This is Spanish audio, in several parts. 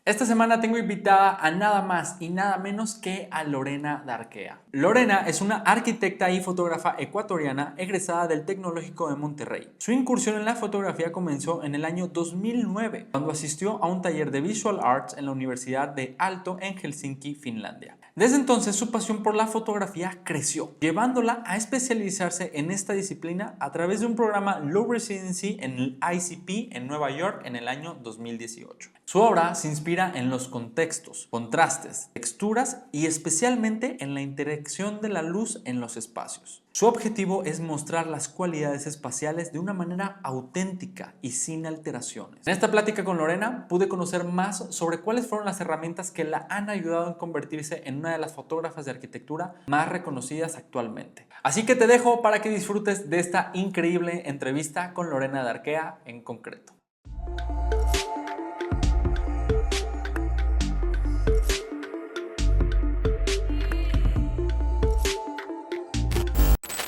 Esta semana tengo invitada a nada más y nada menos que a Lorena Darquea. Lorena es una arquitecta y fotógrafa ecuatoriana egresada del Tecnológico de Monterrey. Su incursión en la fotografía comenzó en el año 2009, cuando asistió a un taller de Visual Arts en la Universidad de Aalto en Helsinki, Finlandia. Desde entonces su pasión por la fotografía creció, llevándola a especializarse en esta disciplina a través de un programa Low Residency en el ICP en Nueva York en el año 2018. Su obra se inspira en los contextos, contrastes, texturas y especialmente en la interacción de la luz en los espacios. Su objetivo es mostrar las cualidades espaciales de una manera auténtica y sin alteraciones. En esta plática con Lorena pude conocer más sobre cuáles fueron las herramientas que la han ayudado en convertirse en una de las fotógrafas de arquitectura más reconocidas actualmente. Así que te dejo para que disfrutes de esta increíble entrevista con Lorena Darquea en concreto.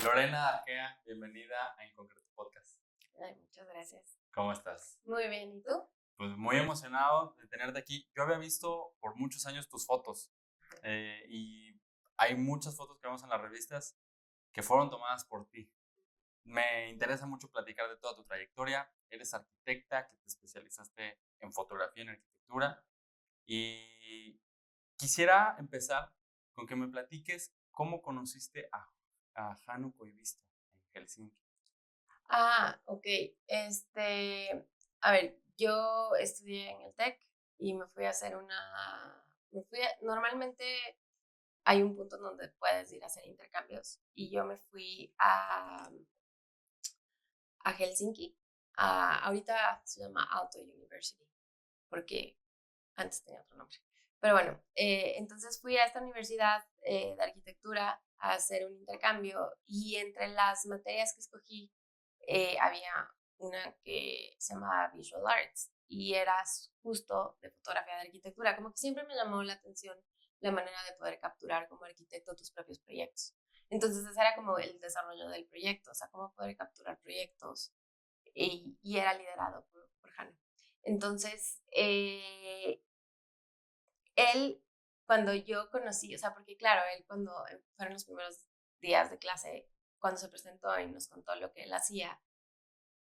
Lorena Darquea, bienvenida a En Concreto Podcast. Ay, muchas gracias. ¿Cómo estás? Muy bien, ¿y tú? Pues muy emocionado de tenerte aquí. Yo había visto por muchos años tus fotos y hay muchas fotos que vemos en las revistas que fueron tomadas por ti. Me interesa mucho platicar de toda tu trayectoria. Eres arquitecta, que te especializaste en fotografía y en arquitectura. Y quisiera empezar con que me platiques cómo conociste a Hannu Koivisto en Helsinki. Ok. A ver, yo estudié en el TEC y me fui a hacer normalmente hay un punto donde puedes ir a hacer intercambios y yo me fui a Helsinki. Ahorita se llama Aalto University porque antes tenía otro nombre. Pero bueno, entonces fui a esta universidad de arquitectura a hacer un intercambio y entre las materias que escogí había una que se llamaba Visual Arts y era justo de fotografía de arquitectura. Como que siempre me llamó la atención la manera de poder capturar como arquitecto tus propios proyectos. Entonces ese era como el desarrollo del proyecto, o sea, cómo poder capturar proyectos y era liderado por Hanno. Entonces, él, cuando yo conocí, o sea, porque claro, él cuando fueron los primeros días de clase, cuando se presentó y nos contó lo que él hacía,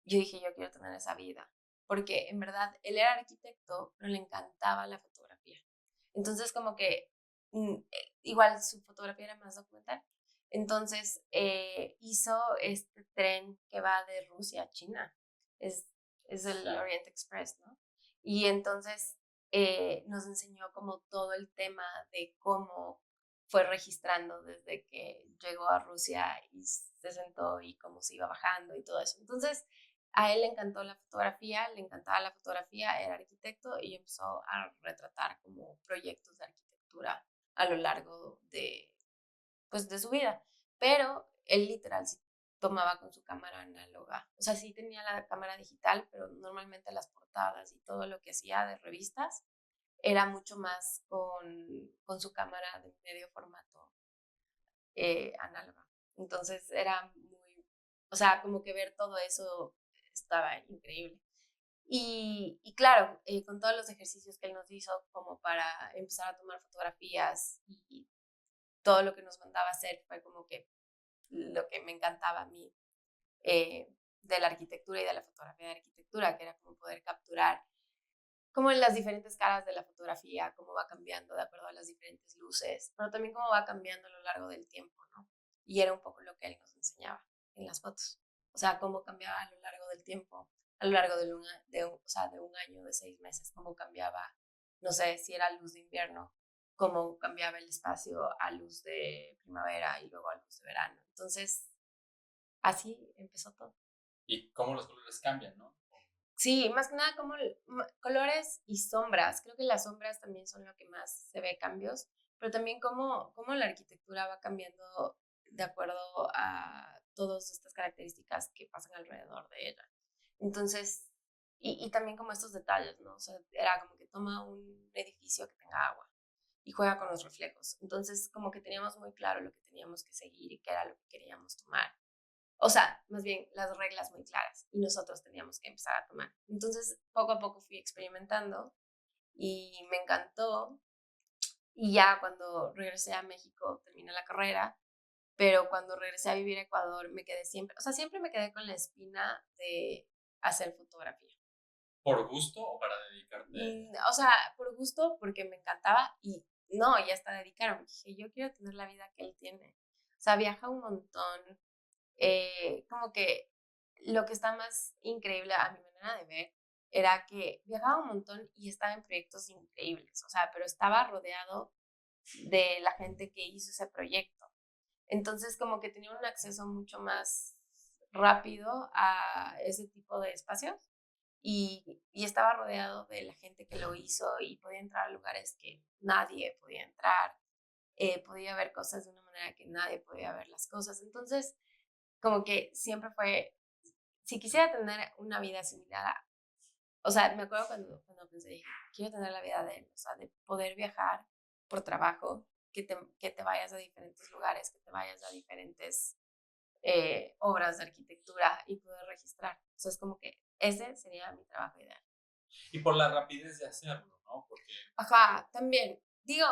yo dije, yo quiero tener esa vida, porque en verdad él era arquitecto, pero le encantaba la fotografía. Entonces, como que igual su fotografía era más documental. Entonces, hizo este tren que va de Rusia a China. Es, es el Orient Express, ¿no? Y entonces nos enseñó como todo el tema de cómo fue registrando desde que llegó a Rusia y se sentó y cómo se iba bajando y todo eso. Entonces, a él le encantó la fotografía, le encantaba la fotografía, era arquitecto y empezó a retratar como proyectos de arquitectura a lo largo pues, de su vida. Pero él literal sí tomaba con su cámara análoga. O sea, sí tenía la cámara digital, pero normalmente las portadas y todo lo que hacía de revistas era mucho más con su cámara de medio formato análoga. Entonces era muy, o sea, como que ver todo eso estaba increíble. Y claro, con todos los ejercicios que él nos hizo como para empezar a tomar fotografías y todo lo que nos mandaba a hacer fue como que lo que me encantaba a mí de la arquitectura y de la fotografía de arquitectura, que era como poder capturar como en las diferentes caras de la fotografía, cómo va cambiando de acuerdo a las diferentes luces, pero también cómo va cambiando a lo largo del tiempo, ¿no? Y era un poco lo que él nos enseñaba en las fotos. O sea, cómo cambiaba a lo largo del tiempo, a lo largo o sea, de un año, de 6 meses, cómo cambiaba, no sé, si era luz de invierno, cómo cambiaba el espacio a luz de primavera y luego a luz de verano. Entonces, así empezó todo. Y cómo los colores cambian, ¿no? Sí, más que nada como colores y sombras. Creo que las sombras también son lo que más se ve cambios, pero también cómo la arquitectura va cambiando de acuerdo a todas estas características que pasan alrededor de ella. Entonces, y también como estos detalles, ¿no? O sea, era como que toma un edificio que tenga agua y juega con los reflejos. Entonces, como que teníamos muy claro lo que teníamos que seguir y qué era lo que queríamos tomar. O sea, más bien las reglas muy claras y nosotros teníamos que empezar a tomar. Entonces, poco a poco fui experimentando y me encantó. Y ya cuando regresé a México terminé la carrera, pero cuando regresé a vivir a Ecuador me quedé siempre, o sea, siempre me quedé con la espina de hacer fotografía. ¿Por gusto o para dedicarte? O sea, por gusto, porque me encantaba y no, y hasta dedicarme. Dije, yo quiero tener la vida que él tiene. O sea, viaja un montón. Como que lo que está más increíble a mi manera de ver era que viajaba un montón y estaba en proyectos increíbles. O sea, pero estaba rodeado de la gente que hizo ese proyecto. Entonces, como que tenía un acceso mucho más rápido a ese tipo de espacios y estaba rodeado de la gente que lo hizo y podía entrar a lugares que nadie podía entrar, podía ver cosas de una manera que nadie podía ver las cosas. Entonces, como que siempre fue, si quisiera tener una vida similar a, o sea, me acuerdo cuando pensé, dije, quiero tener la vida de él, o sea, de poder viajar por trabajo, que te vayas a diferentes lugares, que te vayas a diferentes obras de arquitectura y poder registrar. O sea, es como que ese sería mi trabajo ideal. Y por la rapidez de hacerlo, ¿no? Porque Ajá, también. Digo,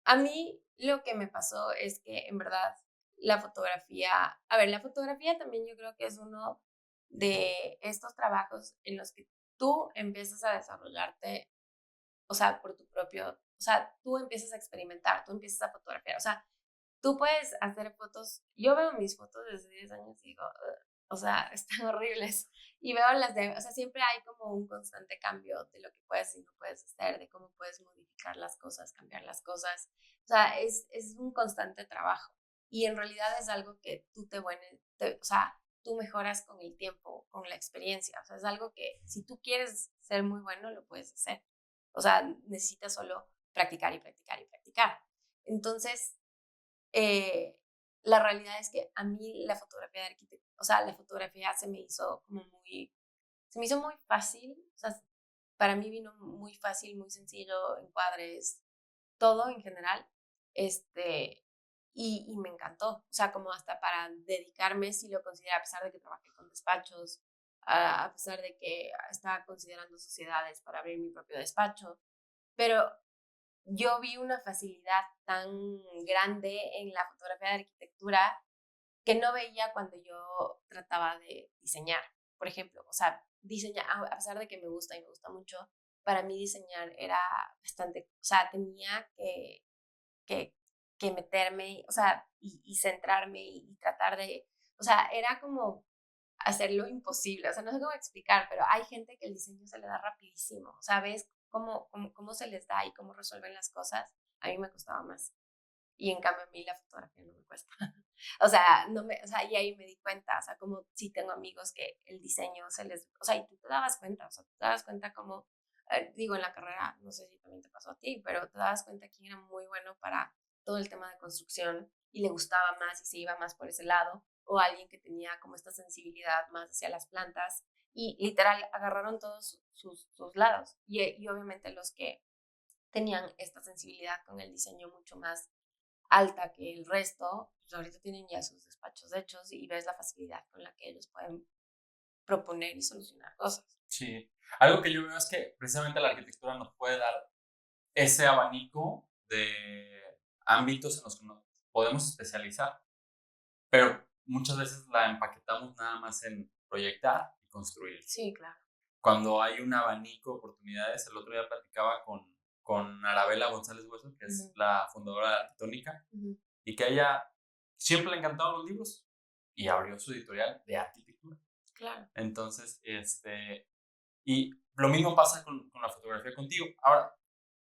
a mí lo que me pasó es que en verdad la fotografía, a ver, la fotografía también yo creo que es uno de estos trabajos en los que tú empiezas a desarrollarte, o sea, por tu propio, o sea, tú empiezas a experimentar, tú empiezas a fotografiar, o sea, tú puedes hacer fotos, yo veo mis fotos desde 10 años y digo, "Ugh", o sea, están horribles. Y veo las de, o sea, siempre hay como un constante cambio de lo que puedes y no puedes hacer, de cómo puedes modificar las cosas, cambiar las cosas. O sea, es un constante trabajo. Y en realidad es algo que tú o sea, tú mejoras con el tiempo, con la experiencia. O sea, es algo que si tú quieres ser muy bueno, lo puedes hacer. O sea, necesitas solo practicar y practicar y practicar. Entonces, eh, la realidad es que a mí la fotografía de arquitectura, o sea, la fotografía se me hizo muy fácil, o sea, para mí vino muy fácil, muy sencillo, encuadres, todo en general, este, y me encantó, o sea, como hasta para dedicarme, si lo considero, a pesar de que trabajé con despachos, a pesar de que estaba considerando sociedades para abrir mi propio despacho, pero yo vi una facilidad tan grande en la fotografía de arquitectura que no veía cuando yo trataba de diseñar. Por ejemplo, o sea, diseñar, a pesar de que me gusta y me gusta mucho, para mí diseñar era bastante, o sea, tenía que, que meterme, o sea, y centrarme y tratar de, o sea, era como hacer lo imposible, o sea, no sé cómo explicar, pero hay gente que el diseño se le da rapidísimo, o sea, ves cómo se les da y cómo resuelven las cosas, a mí me costaba más. Y en cambio a mí la fotografía no me cuesta. O sea, no me, o sea, y ahí me di cuenta, o sea, como si tengo amigos que el diseño se les, o sea, y tú te dabas cuenta, o sea, tú te dabas cuenta como, digo, en la carrera, no sé si también te pasó a ti, pero te dabas cuenta que era muy bueno para todo el tema de construcción y le gustaba más y se iba más por ese lado, o alguien que tenía como esta sensibilidad más hacia las plantas y literal agarraron todos sus lados y obviamente los que tenían esta sensibilidad con el diseño mucho más alta que el resto, pues ahorita tienen ya sus despachos hechos y ves la facilidad con la que ellos pueden proponer y solucionar cosas. sí, algo que yo veo es que precisamente la arquitectura nos puede dar ese abanico de ámbitos en los que nos podemos especializar, pero muchas veces la empaquetamos nada más en proyectar y construir. Sí, claro. Cuando hay un abanico de oportunidades, el otro día platicaba con Arabella González Hueso, que es Ujú, la fundadora de Arquitectónica, ujú, y que a ella siempre le encantaban los libros y abrió su editorial de arquitectura. claro. Entonces, y lo mismo pasa con la fotografía contigo. Ahora,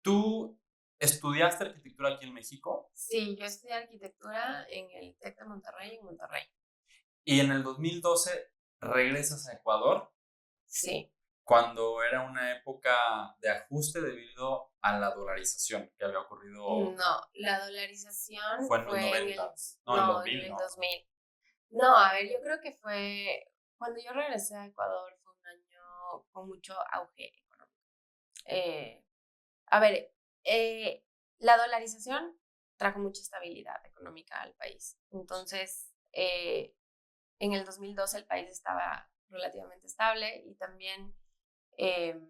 tú estudiaste arquitectura aquí en México Sí, yo estudié arquitectura en el TEC de Monterrey, en Monterrey. y en el 2012 regresas a Ecuador Sí. cuando era una época de ajuste debido a la dolarización que había ocurrido, No, la dolarización fue en los fue en el, 90s, no, en no, en 2000, el ¿no? 2000. No, a ver, yo creo que fue, cuando yo regresé a Ecuador fue un año con mucho auge económico. Eh, A ver, la dolarización trajo mucha estabilidad económica al país. Entonces, en el 2012 el país estaba relativamente estable y también, eh,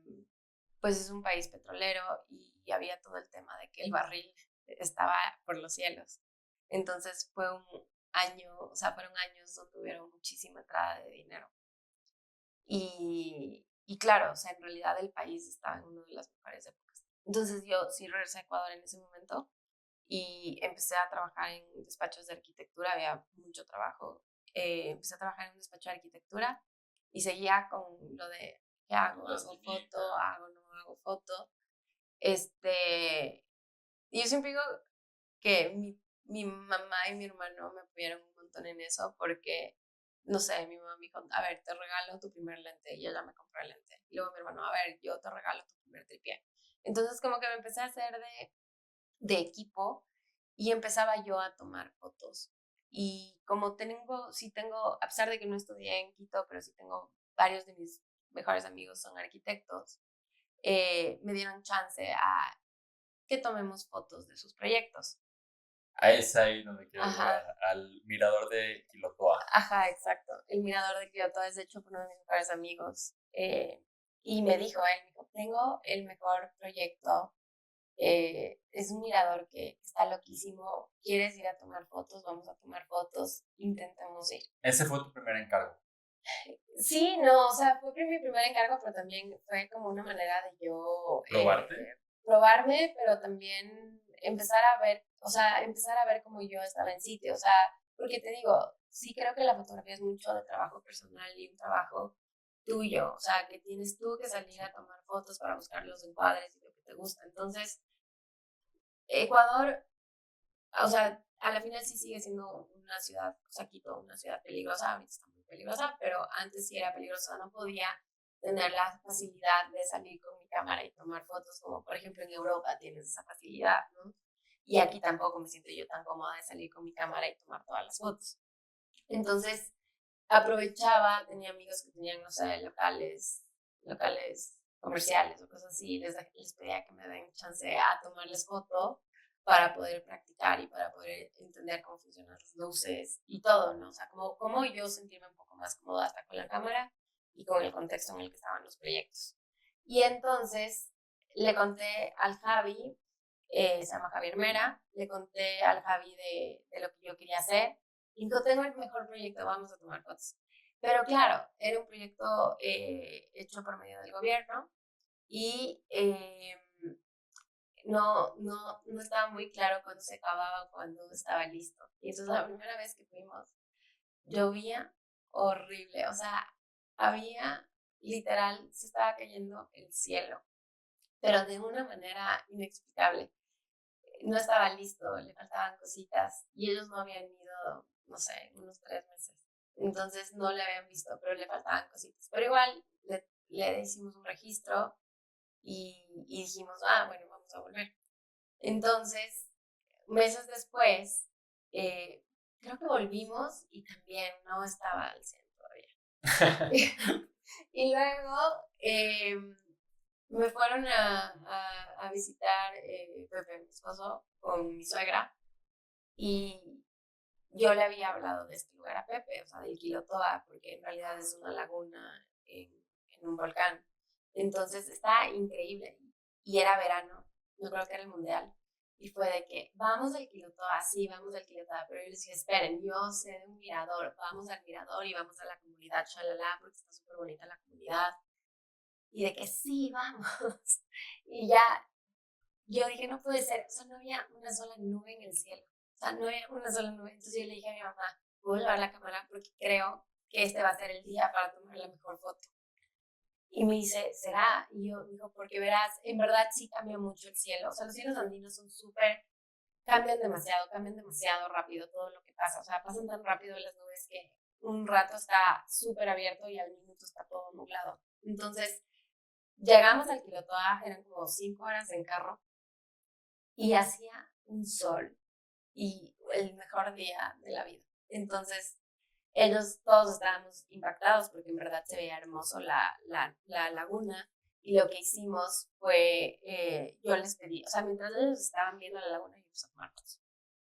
pues es un país petrolero y había todo el tema de que el barril estaba por los cielos. Entonces fue un año, o sea, fueron años donde tuvieron muchísima entrada de dinero. Y claro, o sea, en realidad el país estaba en una de las mejores épocas. Entonces yo sí regresé a Ecuador en ese momento y empecé a trabajar en despachos de arquitectura, había mucho trabajo. Empecé a trabajar en un despacho de arquitectura y seguía con lo de ¿qué hago? ¿Hago foto? ¿Hago no hago foto? Y yo siempre digo que mi mamá y mi hermano me apoyaron un montón en eso porque, no sé, mi mamá me dijo, a ver, te regalo tu primer lente y ella me compró el lente. Y luego mi hermano, a ver, yo te regalo tu primer tripié. Entonces como que me empecé a hacer de equipo y empezaba yo a tomar fotos. Y como sí tengo, a pesar de que no estudié en Quito, pero sí tengo varios de mis mejores amigos son arquitectos, me dieron chance a que tomemos fotos de sus proyectos. Es ahí donde quiero Ajá. llegar, al mirador de Quilotoa. Ajá, exacto. El mirador de Kioto es de hecho por uno de mis mejores amigos. Y me dijo, él me dijo, tengo el mejor proyecto. Es un mirador que está loquísimo. ¿Quieres ir a tomar fotos? Vamos a tomar fotos. Intentemos ir. Ese fue tu primer encargo. Sí, no, o sea, fue mi primer encargo, pero también fue como una manera de yo ¿Probarte? probarme, pero también empezar a ver, o sea, empezar a ver cómo yo estaba en sitio, o sea, porque te digo, sí creo que la fotografía es mucho de trabajo personal y un trabajo tuyo, o sea, que tienes tú que salir a tomar fotos para buscar los encuadres y lo que te gusta. Entonces, Ecuador, o sea, a la final sí sigue siendo una ciudad, o sea, Quito, una ciudad peligrosa, ahorita está muy peligrosa, pero antes sí era peligrosa, no podía tener la facilidad de salir con mi cámara y tomar fotos, como por ejemplo en Europa tienes esa facilidad, ¿no? Y aquí tampoco me siento yo tan cómoda de salir con mi cámara y tomar todas las fotos. Entonces, aprovechaba, tenía amigos que tenían, no sé, locales comerciales o cosas así, les pedía que me den chance a tomarles foto para poder practicar y para poder entender cómo funcionan las luces y todo, ¿no? O sea, como yo sentirme un poco más cómoda hasta con la cámara y con el contexto en el que estaban los proyectos. Y entonces le conté al Javi, se llama Javier Mera, le conté al Javi de lo que yo quería hacer y dijo, tengo el mejor proyecto, vamos a tomar fotos. Pero claro, era un proyecto hecho por medio del gobierno y no estaba muy claro cuándo se acababa, cuándo estaba listo. Y entonces la primera vez que fuimos, llovía horrible, o sea, había literal, se estaba cayendo el cielo, pero de una manera inexplicable. No estaba listo, le faltaban cositas y ellos no habían ido, no sé, unos 3 meses. Entonces no le habían visto, pero le faltaban cositas. Pero igual le hicimos un registro y dijimos, bueno, vamos a volver. Entonces, meses después, creo que volvimos y también no estaba al 100 todavía. Y luego me fueron a visitar Pepe, mi esposo, con mi suegra, y yo le había hablado de este lugar a Pepe, o sea, del Quilotoa, porque en realidad es una laguna en un volcán. Entonces está increíble. Y era verano, no creo que era el mundial. Y fue de que, vamos al Quilotoa, sí, vamos al Quilotoa. Pero yo les dije, esperen, yo sé de un mirador, vamos al mirador y vamos a la comunidad, shalala, porque está súper bonita la comunidad. Y de que sí, vamos. Y ya, yo dije, no puede ser, o sea, no había una sola nube en el cielo. O sea, no había una sola nube. Entonces yo le dije a mi mamá, voy a llevar la cámara porque creo que este va a ser el día para tomar la mejor foto. Y me dice, ¿será? Y yo digo, porque verás, en verdad sí cambia mucho el cielo. O sea, los cielos andinos son súper, cambian demasiado rápido todo lo que pasa. O sea, pasan tan rápido las nubes que un rato está súper abierto y al minuto está todo nublado. Entonces, llegamos al Quilotoa, eran como 5 horas en carro y hacía un sol y el mejor día de la vida. Entonces, ellos todos estábamos impactados porque en verdad se veía hermoso la laguna y lo que hicimos fue, yo les pedí, o sea, mientras ellos estaban viendo la laguna, yo empecé a tomar fotos.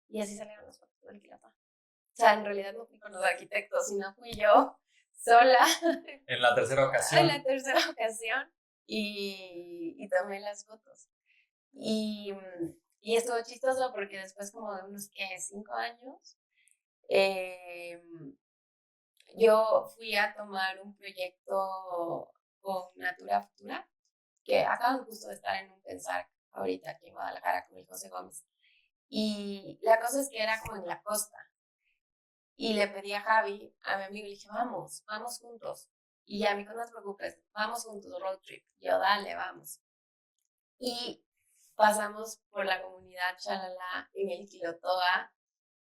Y así salieron las fotos del Quilotoa. O sea, en realidad no fui con los arquitectos, sino fui yo sola. En la tercera ocasión. En la tercera ocasión. y tomé las fotos. Y estuvo chistoso porque después como de unos, ¿qué? 5 años, em, yo fui a tomar un proyecto con Natura Futura, que acaban justo de estar en un pensar ahorita aquí en Guadalajara con el José Gómez. Y la cosa es que era como en la costa. Y le pedí a Javi, a mi amigo, le dije, vamos juntos. Y ya, amigo, no te preocupes, vamos juntos, road trip. Yo, dale, vamos. Y pasamos por la comunidad Chalala en el Quilotoa.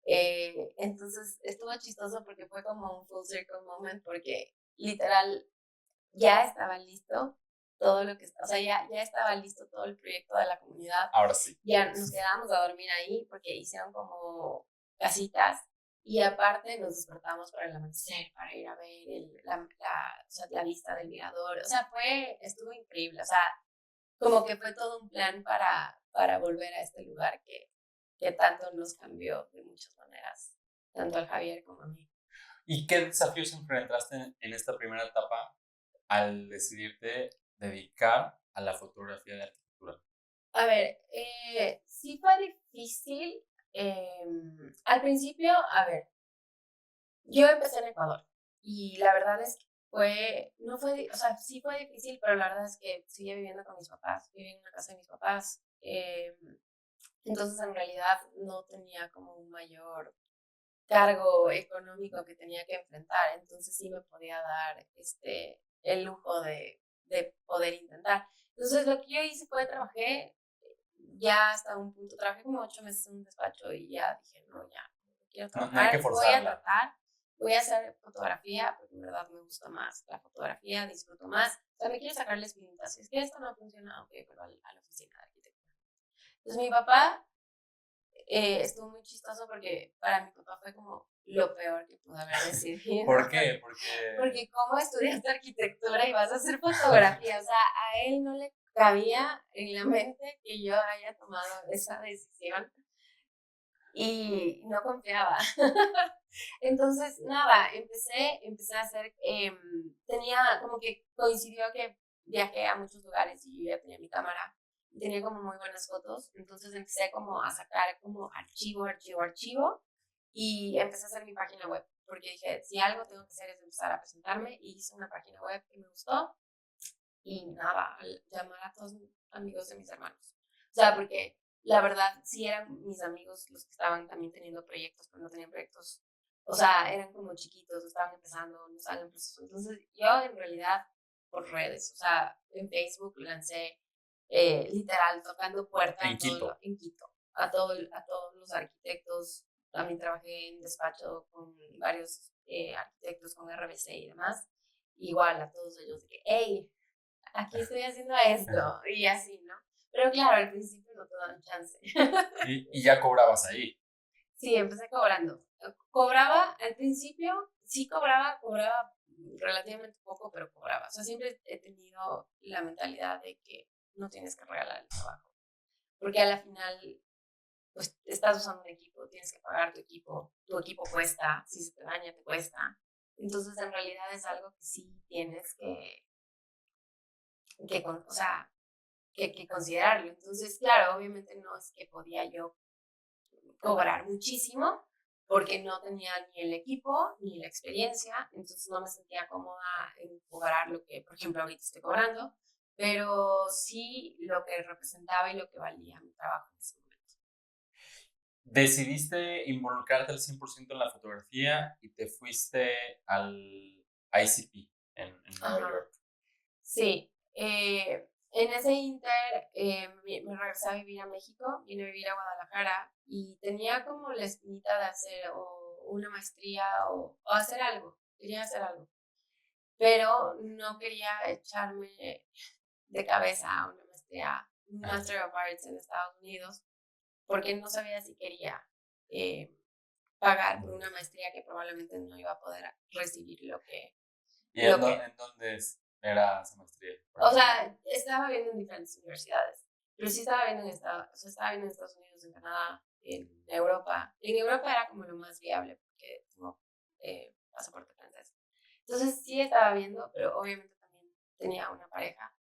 Entonces estuvo chistoso porque fue como un full circle moment porque literal ya estaba listo todo lo que, o sea, ya estaba listo todo el proyecto de la comunidad. Ahora sí. Ya nos quedamos a dormir ahí porque hicieron como casitas y aparte nos despertamos para el amanecer, para ir a ver o sea, la vista del mirador. O sea, estuvo increíble. O sea, como que fue todo un plan para volver a este lugar que tanto nos cambió de muchas maneras, tanto al Javier como a mí. ¿Y qué desafíos enfrentaste en esta primera etapa al decidirte dedicar a la fotografía de arquitectura? A ver, sí fue difícil. Al principio, a ver, yo empecé en Ecuador y la verdad es que no fue, o sea, sí fue difícil, pero la verdad es que seguía viviendo con mis papás, viví en una casa de mis papás. Entonces, en realidad, no tenía como un mayor cargo económico que tenía que enfrentar, entonces sí me podía dar el lujo de poder intentar. Entonces, lo que yo hice fue trabajé ya hasta un punto, trabajé como 8 meses en un despacho y ya dije, no, ya, no quiero No, no hay que trabajar, voy a forzarla. tratar, voy a hacer fotografía, porque en verdad me gusta más la fotografía, disfruto más, o sea, me quiero sacar la espinita, si es que esto no funciona, ok, pero a la oficina de arquitectura. Entonces mi papá estuvo muy chistoso porque para mi papá fue como lo peor que pudo haber decidido. ¿Por qué? Porque cómo estudiaste arquitectura y vas a hacer fotografía, o sea, a él no le cabía en la mente que yo haya tomado esa decisión y no confiaba. Entonces, nada, empecé a hacer, tenía como que coincidió que viajé a muchos lugares y yo ya tenía mi cámara y tenía como muy buenas fotos, entonces empecé como a sacar como archivo y empecé a hacer mi página web, porque dije, si algo tengo que hacer es empezar a presentarme y hice una página web que me gustó y nada, llamar a todos mis amigos de mis hermanos. O sea, porque la verdad sí eran mis amigos los que estaban también teniendo proyectos, pero no tenían proyectos. O sea, eran como chiquitos, estaban empezando, no estaban en proceso. Entonces, yo en realidad, por redes, o sea, en Facebook lancé literal tocando puerta En Quito. en Quito, a todos los arquitectos. También trabajé en despacho con varios arquitectos con RBC y demás. Igual a todos ellos de que, hey, aquí estoy haciendo esto y así, ¿no? Pero claro, al principio no te dan chance. Y ya cobrabas ahí. Sí, empecé cobrando. Cobraba al principio, sí cobraba relativamente poco, pero cobraba. O sea, siempre he tenido la mentalidad de que no tienes que regalar el trabajo. Porque a la final, pues estás usando un equipo, tienes que pagar tu equipo cuesta, si se te daña, te cuesta. Entonces, en realidad es algo que sí tienes o sea, que considerarlo. Entonces, claro, obviamente no es que podía yo cobrar muchísimo porque no tenía ni el equipo ni la experiencia, entonces no me sentía cómoda en cobrar lo que, por ejemplo, ahorita estoy cobrando, pero sí lo que representaba y lo que valía mi trabajo en ese momento. Decidiste involucrarte al 100% en la fotografía y te fuiste al ICP en Nueva Ajá. York. Sí, en ese inter me regresé a vivir a México, vine a vivir a Guadalajara y tenía como la espinita de hacer o una maestría o hacer algo, quería hacer algo, pero no quería echarme de cabeza a una maestría, un Master of Arts en Estados Unidos, porque no sabía si quería pagar por una maestría que probablemente no iba a poder recibir lo que... ¿Y Lo que en dónde era esa maestría? O sea, estaba viendo en diferentes universidades, pero sí estaba viendo o sea, estaba viendo en Estados Unidos, en Canadá, en Europa. En Europa era como lo más viable porque tengo pasaporte francés. Entonces sí estaba viendo, pero obviamente también tenía una pareja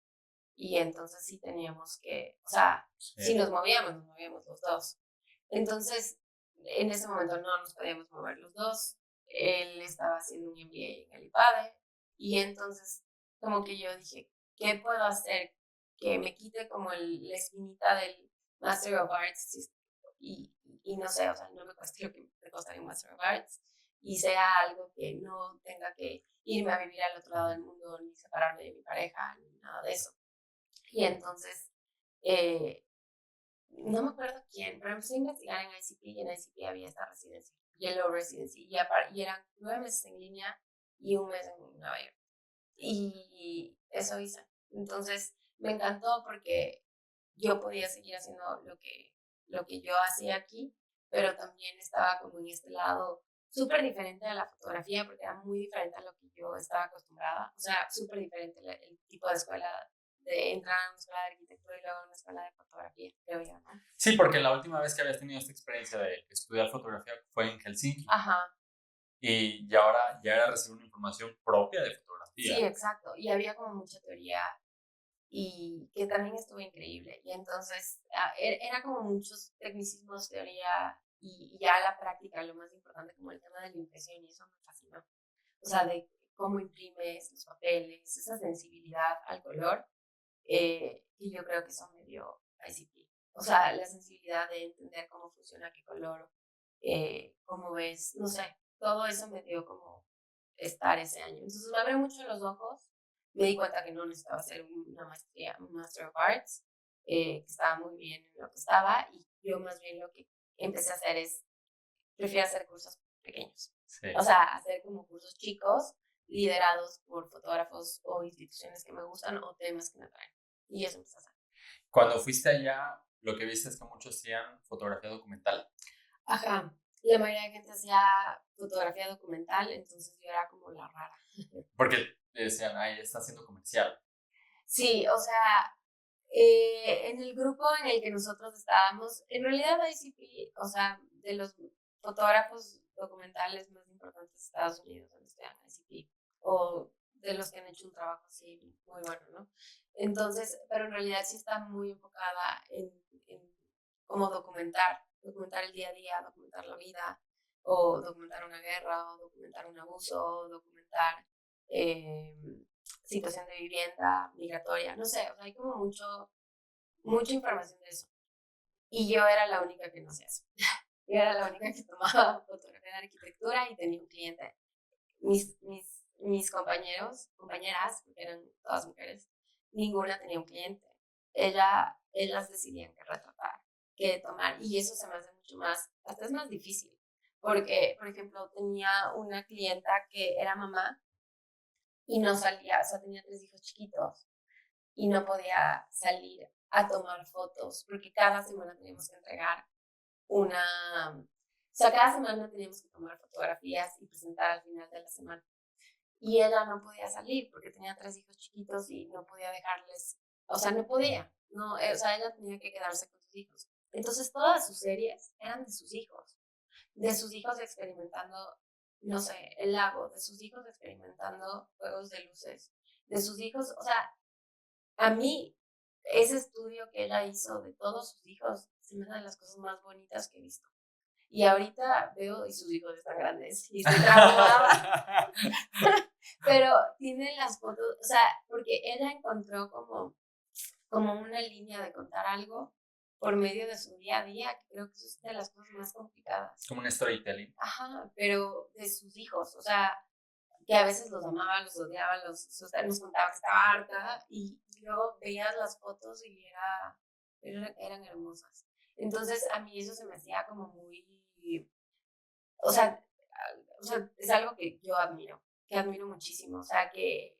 y entonces sí teníamos que, o sea, si nos movíamos los dos. Entonces, en ese momento no nos podíamos mover los dos. Él estaba haciendo un MBA en el IPADE y entonces como que yo dije, ¿qué puedo hacer que me quite como la espinita del Master of Arts y no sé, o sea, no me cueste lo que me costaría un Master of Arts y sea algo que no tenga que irme a vivir al otro lado del mundo, ni separarme de mi pareja, ni nada de eso. Y entonces, no me acuerdo quién, pero empecé a investigar en ICP y en ICP había esta residencia, Yellow Residency, y eran 9 meses en línea y un mes en Nueva York. Y eso hice. Entonces, me encantó porque yo podía seguir haciendo lo que yo hacía aquí, pero también estaba como en este lado súper diferente a la fotografía, porque era muy diferente a lo que yo estaba acostumbrada. O sea, súper diferente el tipo de escuela, de entrar a una escuela de arquitectura y luego a una escuela de fotografía, creo yo, ¿no? Sí, porque la última vez que habías tenido esta experiencia de estudiar fotografía fue en Helsinki. Ajá. Y ahora ya era recibir una información propia de fotografía. Sí, exacto. Y había como mucha teoría y que también estuvo increíble. Y entonces era como muchos tecnicismos, teoría y ya la práctica, lo más importante, como el tema de la impresión, y eso me fascinó. O sea, de cómo imprimes los papeles, esa sensibilidad al color, y yo creo que eso me dio ICP. O sea, la sensibilidad de entender cómo funciona qué color, cómo ves, no sé, todo eso me dio como estar ese año. Entonces me abrió mucho los ojos, me di cuenta que no necesitaba hacer una maestría, un Master of Arts, que estaba muy bien en lo que estaba, y yo más bien lo que empecé a hacer es, prefiero hacer cursos pequeños. Sí. O sea, hacer como cursos chicos, liderados por fotógrafos o instituciones que me gustan o temas que me atraen. Y eso empecé a hacer. Cuando fuiste allá, lo que viste es que muchos hacían fotografía documental. Ajá. La mayoría de gente hacía fotografía documental, entonces yo era como la rara. Porque decían, ay, está haciendo comercial. Sí, o sea, en el grupo en el que nosotros estábamos, en realidad ICP, o sea, de los fotógrafos documentales más importantes de Estados Unidos, donde están ICP, o de los que han hecho un trabajo así muy bueno, ¿no? Entonces, pero en realidad sí está muy enfocada en cómo documentar el día a día, documentar la vida, o documentar una guerra, o documentar un abuso, o documentar situación de vivienda, migratoria, no sé, o sea, hay como mucha información de eso. Y yo era la única que no hacía eso. Yo era la única que tomaba fotografía de arquitectura y tenía un cliente. Mis compañeras, porque eran todas mujeres, ninguna tenía un cliente. Ellas decidían qué retratar, qué tomar, y eso se me hace mucho más, hasta es más difícil. Porque, por ejemplo, tenía una clienta que era mamá y no salía, o sea, tenía 3 hijos chiquitos y no podía salir a tomar fotos porque cada semana teníamos que entregar o sea, cada semana teníamos que tomar fotografías y presentar al final de la semana. Y ella no podía salir porque tenía 3 hijos chiquitos y no podía dejarles, o sea, no podía, no, o sea, ella tenía que quedarse con sus hijos. Entonces todas sus series eran de sus hijos experimentando, no sé, el lago, de sus hijos experimentando juegos de luces, de sus hijos, o sea, a mí ese estudio que ella hizo de todos sus hijos es una de las cosas más bonitas que he visto. Y ahorita veo y sus hijos están grandes y estoy traumada. Pero tiene las fotos, o sea, porque ella encontró como una línea de contar algo por medio de su día a día, que creo que eso es de las cosas más complicadas. Como un storytelling. Ajá, pero de sus hijos, o sea, que a veces los amaba, los odiaba, nos contaba que estaba harta y luego veías las fotos y eran hermosas. Entonces a mí eso se me hacía como muy, o sea, es algo que admiro muchísimo, o sea, que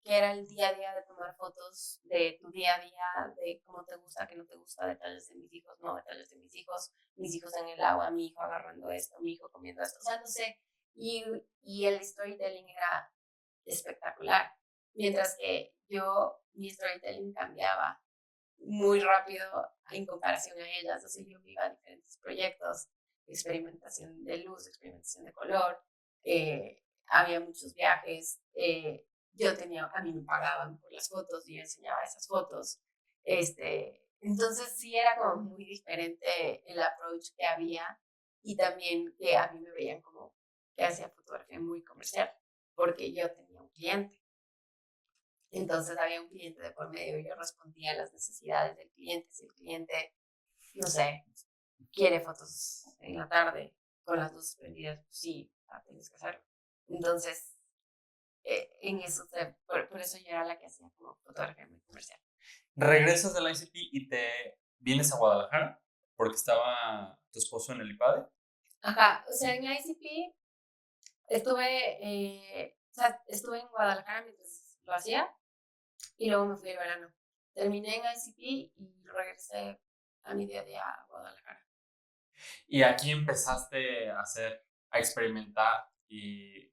era el día a día de tomar fotos de tu día a día, de cómo te gusta, qué no te gusta, detalles de mis hijos, no detalles de mis hijos en el agua, mi hijo agarrando esto, mi hijo comiendo esto, o sea, no sé, y el storytelling era espectacular, mientras que mi storytelling cambiaba muy rápido en comparación a ellas, o sea, yo iba a diferentes proyectos, experimentación de luz, experimentación de color, había muchos viajes, a mí me pagaban por las fotos y yo enseñaba esas fotos. Entonces sí era como muy diferente el approach que había y también que a mí me veían como que hacía fotografía muy comercial porque yo tenía un cliente. Entonces había un cliente de por medio y yo respondía a las necesidades del cliente. Si el cliente, no sé, quiere fotos en la tarde con las luces prendidas, pues sí, tienes que hacerlo. Entonces, en eso, por eso yo era la que hacía como fotografía muy comercial. Regresas de la ICP y te vienes a Guadalajara porque estaba tu esposo en el IPADE. Ajá, o sea, en ICP estuve en Guadalajara mientras lo hacía y luego me fui el verano. Terminé en ICP y regresé a mi día a día a Guadalajara. Y aquí empezaste a experimentar y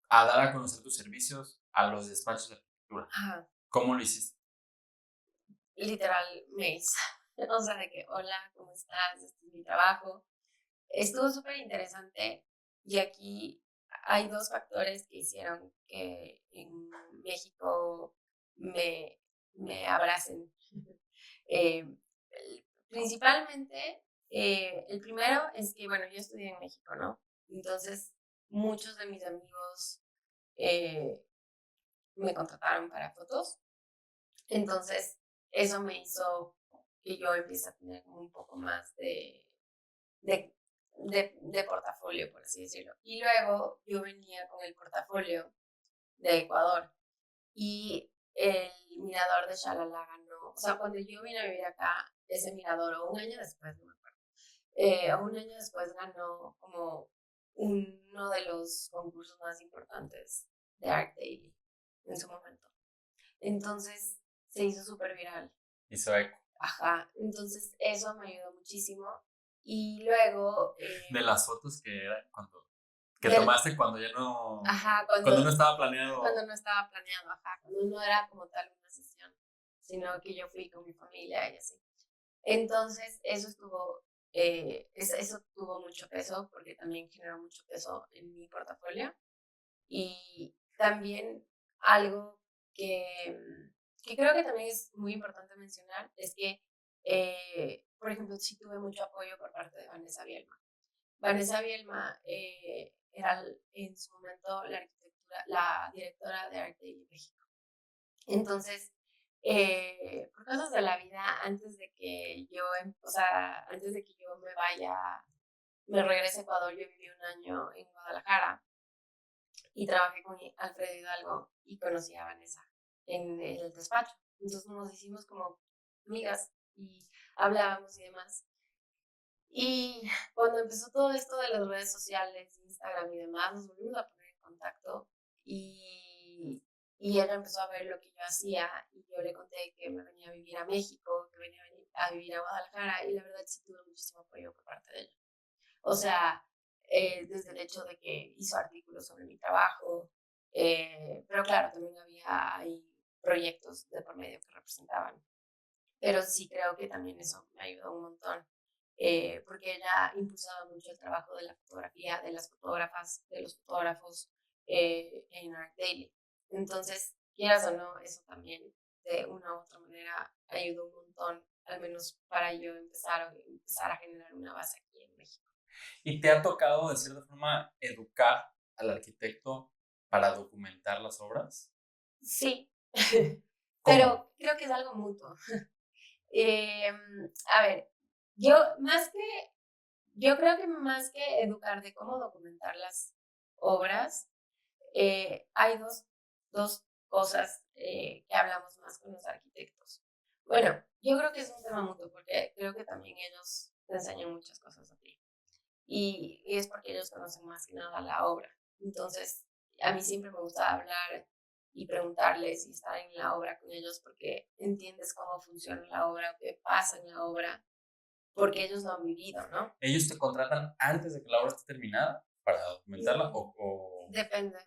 a dar a conocer tus servicios a los despachos de arquitectura. Ajá. ¿Cómo lo hiciste? Literal, mails. O sea, de que, hola, ¿cómo estás? Este es mi trabajo. Estuvo súper interesante y aquí hay dos factores que hicieron que en México me abracen. Eh, Principalmente, el primero es que, bueno, yo estudié en México, ¿no? Entonces, muchos de mis amigos me contrataron para fotos. Entonces, eso me hizo que yo empiece a tener como un poco más de, de portafolio, por así decirlo. Y luego yo venía con el portafolio de Ecuador y el mirador de Shalala ganó. O sea, cuando yo vine a vivir acá, ese mirador, o un año después, no me acuerdo, un año después ganó como uno de los concursos más importantes de Art Daily en su momento. Entonces se hizo súper viral. Hizo eco. Ajá, entonces eso me ayudó muchísimo. Y luego... De las fotos que del- tomaste cuando ya no... Ajá, Cuando no estaba planeado. cuando no estaba planeado, ajá, cuando no era como tal una sesión, sino que yo fui con mi familia y así. Entonces, eso tuvo mucho peso porque también generó mucho peso en mi portafolio. Y también algo que creo que también es muy importante mencionar es que, por ejemplo, sí tuve mucho apoyo por parte de Vanessa Bielma. Vanessa Bielma era en su momento la directora de Art Daily México. Entonces, por cosas de la vida, antes de que yo me regrese a Ecuador, yo viví un año en Guadalajara y trabajé con Alfredo Hidalgo y conocí a Vanessa en el despacho. Entonces nos hicimos como amigas y hablábamos y demás. Y cuando empezó todo esto de las redes sociales, Instagram y demás, nos volvimos a poner en contacto y ella empezó a ver lo que yo hacía y yo le conté que me venía a vivir a México, que venía a vivir a Guadalajara y la verdad sí tuve muchísimo apoyo por parte de ella. O sea, desde el hecho de que hizo artículos sobre mi trabajo, pero claro, también había ahí proyectos de por medio que representaban. Pero sí creo que también eso me ayudó un montón, porque ella impulsaba mucho el trabajo de la fotografía, de las fotógrafas, de los fotógrafos en Art Daily. Entonces, quieras o no, eso también de una u otra manera ayudó un montón, al menos para yo empezar a generar una base aquí en México. ¿Y te ha tocado, de cierta forma, educar al arquitecto para documentar las obras? Sí, ¿Cómo? pero creo que es algo mutuo. A ver, yo creo que más que educar de cómo documentar las obras, hay dos cosas que hablamos más con los arquitectos. Bueno, yo creo que es un tema mutuo porque creo que también ellos te enseñan muchas cosas a ti. Y es porque ellos conocen más que nada la obra. Entonces, a mí siempre me gusta hablar y preguntarles y estar en la obra con ellos porque entiendes cómo funciona la obra, qué pasa en la obra, porque ellos lo han vivido, ¿no? ¿Ellos te contratan antes de que la obra esté terminada para documentarla o... Depende.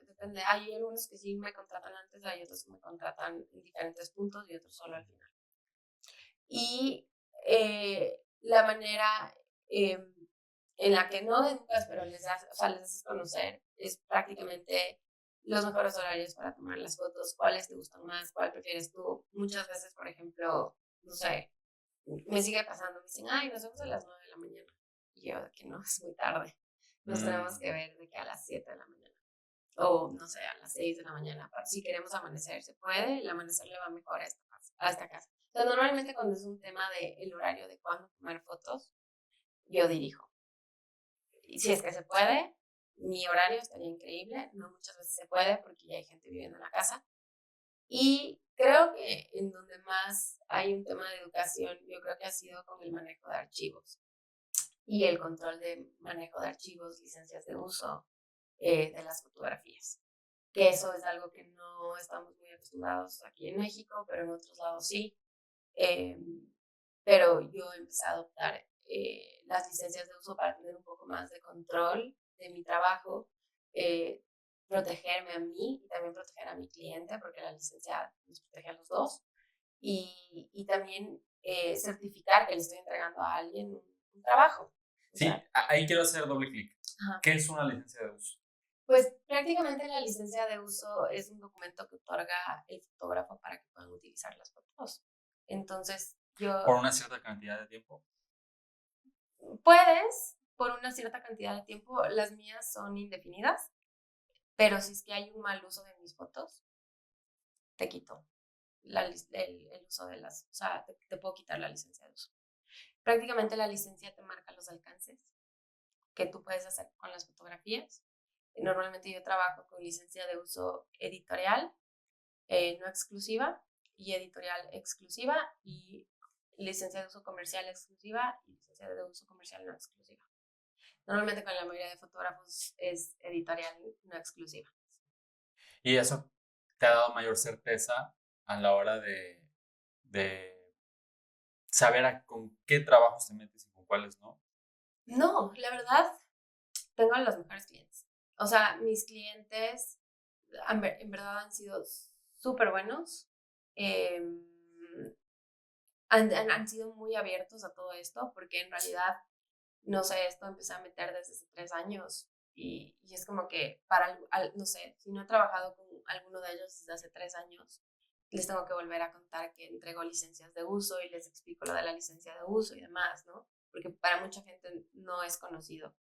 Hay algunos que sí me contratan antes, hay otros que me contratan en diferentes puntos y otros solo al final. Y la manera en la que no educas, pero les haces conocer, es prácticamente los mejores horarios para tomar las fotos, cuáles te gustan más, cuál prefieres tú. Muchas veces, por ejemplo, no sé, me sigue pasando, me dicen, ay, nos vemos a las 9 de la mañana. Y yo, que no, es muy tarde. Nos tenemos que ver de que a las 7 de la mañana. O, no sé, a las 6 de la mañana. Si queremos amanecer, se puede. El amanecer le va mejor a esta casa. O sea, normalmente cuando es un tema del horario de cuándo tomar fotos, yo dirijo. Y si es que se puede, mi horario estaría increíble. No muchas veces se puede porque ya hay gente viviendo en la casa. Y creo que en donde más hay un tema de educación, yo creo que ha sido con el manejo de archivos y el control de manejo de archivos, licencias de uso de las fotografías. Que eso es algo que no estamos muy acostumbrados aquí en México, pero en otros lados sí. Eh, pero yo empecé a adoptar las licencias de uso para tener un poco más de control de mi trabajo, eh, protegerme a mí y también proteger a mi cliente, porque la licencia nos protege a los dos, y también certificar que le estoy entregando a alguien un trabajo. O Sí, sea, ahí quiero hacer doble clic. ajá. ¿Qué es una licencia de uso? Pues prácticamente la licencia de uso es un documento que otorga el fotógrafo para que puedan utilizar las fotos. Entonces, Por una cierta cantidad de tiempo. puedes, por una cierta cantidad de tiempo, las mías son indefinidas, pero si es que hay un mal uso de mis fotos, te quito el uso de las, o sea, te puedo quitar la licencia de uso. Prácticamente la licencia te marca los alcances que tú puedes hacer con las fotografías. Normalmente yo trabajo con licencia de uso editorial, no exclusiva, y editorial exclusiva, y licencia de uso comercial exclusiva y licencia de uso comercial no exclusiva. Normalmente con la mayoría de fotógrafos es editorial no exclusiva. Y eso te ha dado mayor certeza a la hora de saber con qué trabajos te metes y con cuáles no. No, la verdad, tengo a los mejores clientes. O sea, mis clientes en verdad han sido súper buenos. Eh, han sido muy abiertos a todo esto porque en realidad, no sé, esto empecé a meter desde hace 3 años y es como que no sé, si no he trabajado con alguno de ellos desde hace 3 años, les tengo que volver a contar que entrego licencias de uso y les explico lo de la licencia de uso y demás, ¿no? Porque para mucha gente no es conocido.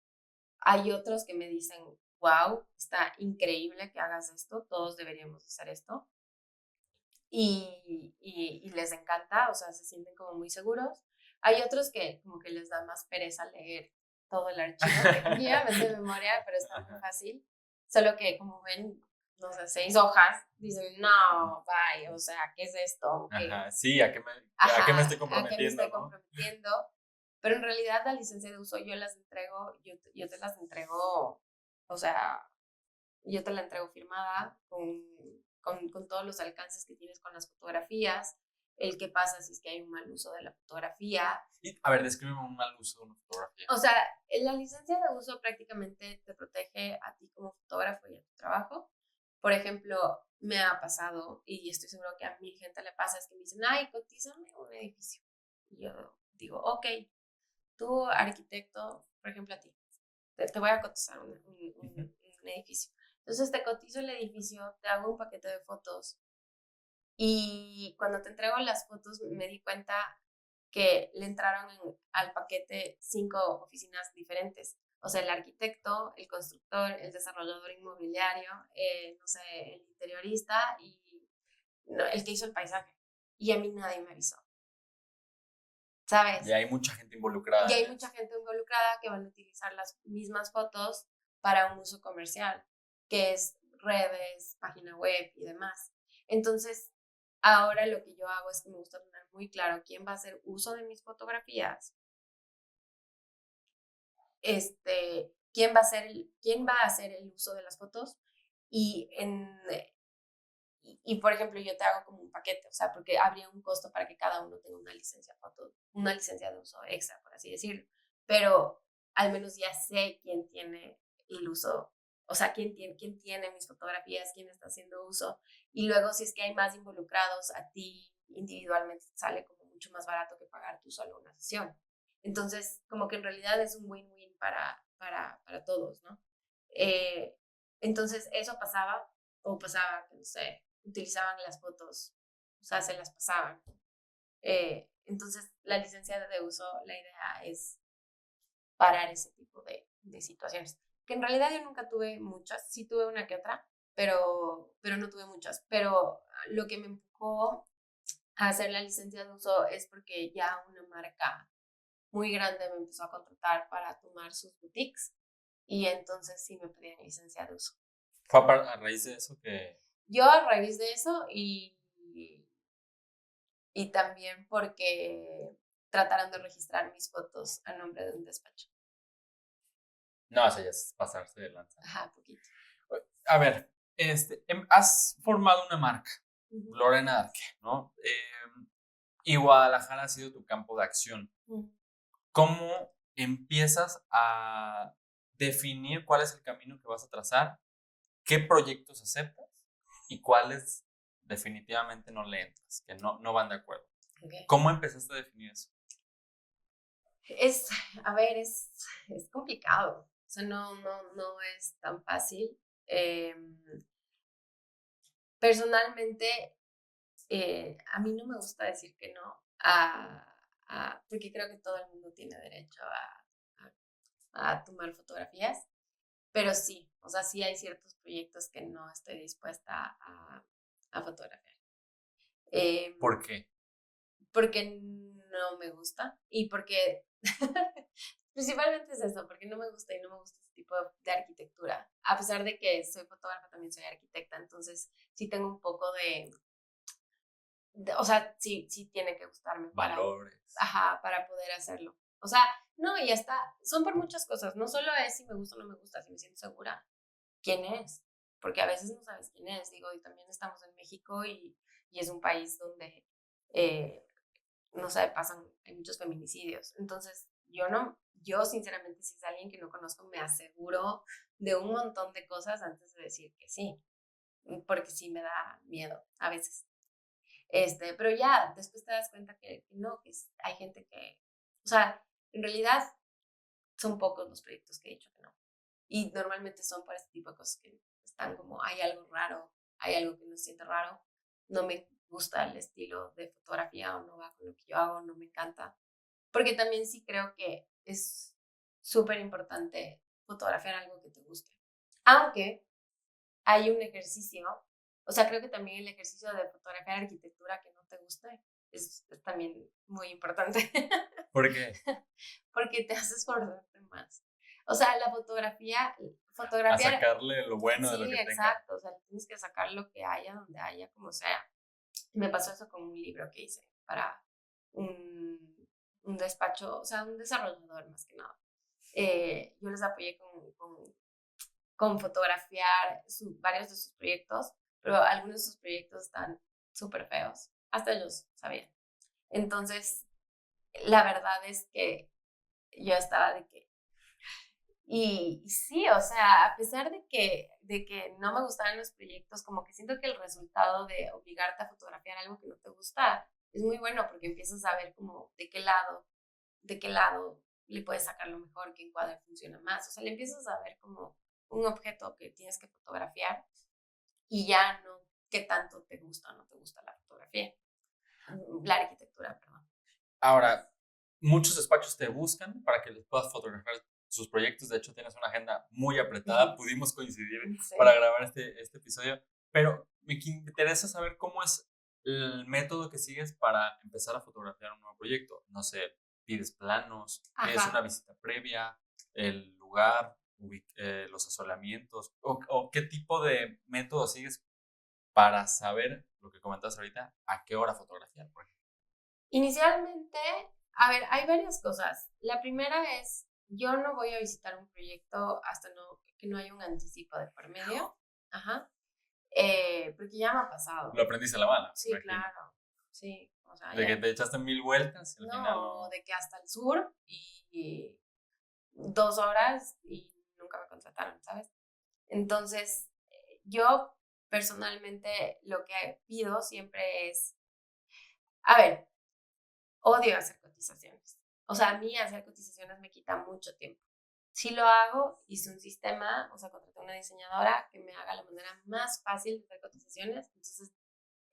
Hay otros que me dicen, wow, está increíble que hagas esto, todos deberíamos hacer esto. Y les encanta, o sea, se sienten como muy seguros. Hay otros que como que les da más pereza leer todo el archivo, que yo ya me sé de memoria, pero está muy fácil. Solo que como ven, no sé, 6 hojas, dicen, no, bye, o sea, ¿qué es esto? Ajá, sí, ¿a qué me estoy Ajá, ¿a qué me comprometiendo, estoy no? comprometiendo? Pero en realidad la licencia de uso yo las entrego, yo te las entrego, o sea, yo te la entrego firmada con todos los alcances que tienes con las fotografías, el qué pasa si es que hay un mal uso de la fotografía. Y, a ver, descríbeme un mal uso de una fotografía. O sea, la licencia de uso prácticamente te protege a ti como fotógrafo y a tu trabajo. Por ejemplo, me ha pasado, y estoy seguro que a mil gente le pasa, es que me dicen, ay, cotízame un edificio. Y yo digo, ok, tú arquitecto, por ejemplo a ti, te voy a cotizar un edificio. Entonces te cotizo el edificio, te hago un paquete de fotos y cuando te entrego las fotos me di cuenta que le entraron al paquete 5 oficinas diferentes. O sea, el arquitecto, el constructor, el desarrollador inmobiliario, no sé, el interiorista y no, el que hizo el paisaje. Y a mí nadie me avisó, ¿sabes? Y hay mucha gente involucrada Y hay en mucha eso. gente involucrada que van a utilizar las mismas fotos para un uso comercial, que es redes, página web y demás. Entonces, ahora lo que yo hago es que me gusta tener muy claro quién va a hacer uso de mis fotografías, quién va a hacer el uso de las fotos y por ejemplo, yo te hago como un paquete, o sea, porque habría un costo para que cada uno tenga una licencia foto, una licencia de uso extra, por así decirlo. Pero al menos ya sé quién tiene el uso, o sea, quién tiene mis fotografías, quién está haciendo uso. Y luego, si es que hay más involucrados, a ti individualmente sale como mucho más barato que pagar tú solo una sesión. Entonces, como que en realidad es un win-win para todos, ¿no? Entonces, eso pasaba o pasaba, que no sé, utilizaban las fotos, o sea, se las pasaban. Entonces, la licencia de uso, la idea es parar ese tipo de situaciones. Que en realidad yo nunca tuve muchas, sí tuve una que otra, pero no tuve muchas. Pero lo que me empujó a hacer la licencia de uso es porque ya una marca muy grande me empezó a contratar para tomar sus boutiques y entonces sí me pedían licencia de uso. Fue a raíz de eso que... Yo a raíz de eso y también porque trataron de registrar mis fotos a nombre de un despacho. No, o sea, ya es pasarse de lanza. Ajá, poquito. A ver, has formado una marca, Uh-huh. Lorena Darke, ¿no? Y Guadalajara ha sido tu campo de acción. Uh-huh. ¿Cómo empiezas a definir cuál es el camino que vas a trazar? ¿Qué proyectos aceptas? ¿Y cuáles definitivamente no le entras, que no van de acuerdo? Okay. ¿Cómo empezaste a definir eso? Es complicado. O sea, no es tan fácil. Personalmente, a mí no me gusta decir que no, porque creo que todo el mundo tiene derecho a tomar fotografías, pero sí, o sea, sí hay ciertos proyectos que no estoy dispuesta a fotografiar. ¿Por qué? Porque no me gusta y porque principalmente es eso, porque no me gusta y no me gusta ese tipo de arquitectura. A pesar de que soy fotógrafa, también soy arquitecta, entonces sí tengo un poco o sea, sí tiene que gustarme Valores. para poder hacerlo. O sea, no, y hasta, son por muchas cosas, no solo es si me gusta o no me gusta, si me siento segura, quién es, porque a veces no sabes quién es, digo, y también estamos en México y es un país donde, no sé, hay muchos feminicidios, entonces yo sinceramente si es alguien que no conozco me aseguro de un montón de cosas antes de decir que sí, porque sí me da miedo a veces. Pero ya después te das cuenta que no, hay gente que, o sea, en realidad son pocos los proyectos que he dicho que no. Y normalmente son para este tipo de cosas que están como, hay algo raro, hay algo que no se siente raro, no me gusta el estilo de fotografía o no va con lo que yo hago, no me encanta. Porque también sí creo que es súper importante fotografiar algo que te guste. Aunque hay un ejercicio, o sea, creo que también el ejercicio de fotografiar arquitectura que no te guste es también muy importante. ¿Por qué? Porque te haces esforzarte más. O sea, la fotografiar... A sacarle lo bueno de lo que tenga. Sí, exacto. O sea, tienes que sacar lo que haya, donde haya, como sea. Me pasó eso con un libro que hice para un despacho, o sea, un desarrollador más que nada. Yo les apoyé con fotografiar varios de sus proyectos, pero algunos de sus proyectos están súper feos. Hasta ellos sabían. Entonces, la verdad es que yo estaba de que... Y sí, o sea, a pesar de que no me gustaban los proyectos, como que siento que el resultado de obligarte a fotografiar algo que no te gusta es muy bueno porque empiezas a ver como de qué lado le puedes sacar lo mejor, qué encuadre funciona más. O sea, le empiezas a ver como un objeto que tienes que fotografiar y ya no qué tanto te gusta o no te gusta la fotografía, la arquitectura, perdón. Ahora, muchos despachos te buscan para que les puedas fotografiar sus proyectos. De hecho, tienes una agenda muy apretada. Pudimos coincidir Sí. para grabar este episodio. Pero me interesa saber cómo es el método que sigues para empezar a fotografiar un nuevo proyecto. No sé, pides planos, pides una visita previa, el lugar, los asolamientos, o qué tipo de método sigues para saber, lo que comentas ahorita, a qué hora fotografiar, por ejemplo. Inicialmente, a ver, hay varias cosas. La primera es, yo no voy a visitar un proyecto hasta que no haya un anticipo de por medio. Ajá. Porque ya me ha pasado. Lo aprendiste a la mala. Sí, claro. Sí. O sea, de que te echaste 1000 vueltas y al final no. De que hasta el sur y 2 horas y nunca me contrataron, ¿sabes? Entonces, yo personalmente lo que pido siempre es, a ver, odio hacer cotizaciones. O sea, a mí hacer cotizaciones me quita mucho tiempo. sí lo hago, hice un sistema, o sea, contraté a una diseñadora que me haga la manera más fácil de hacer cotizaciones, entonces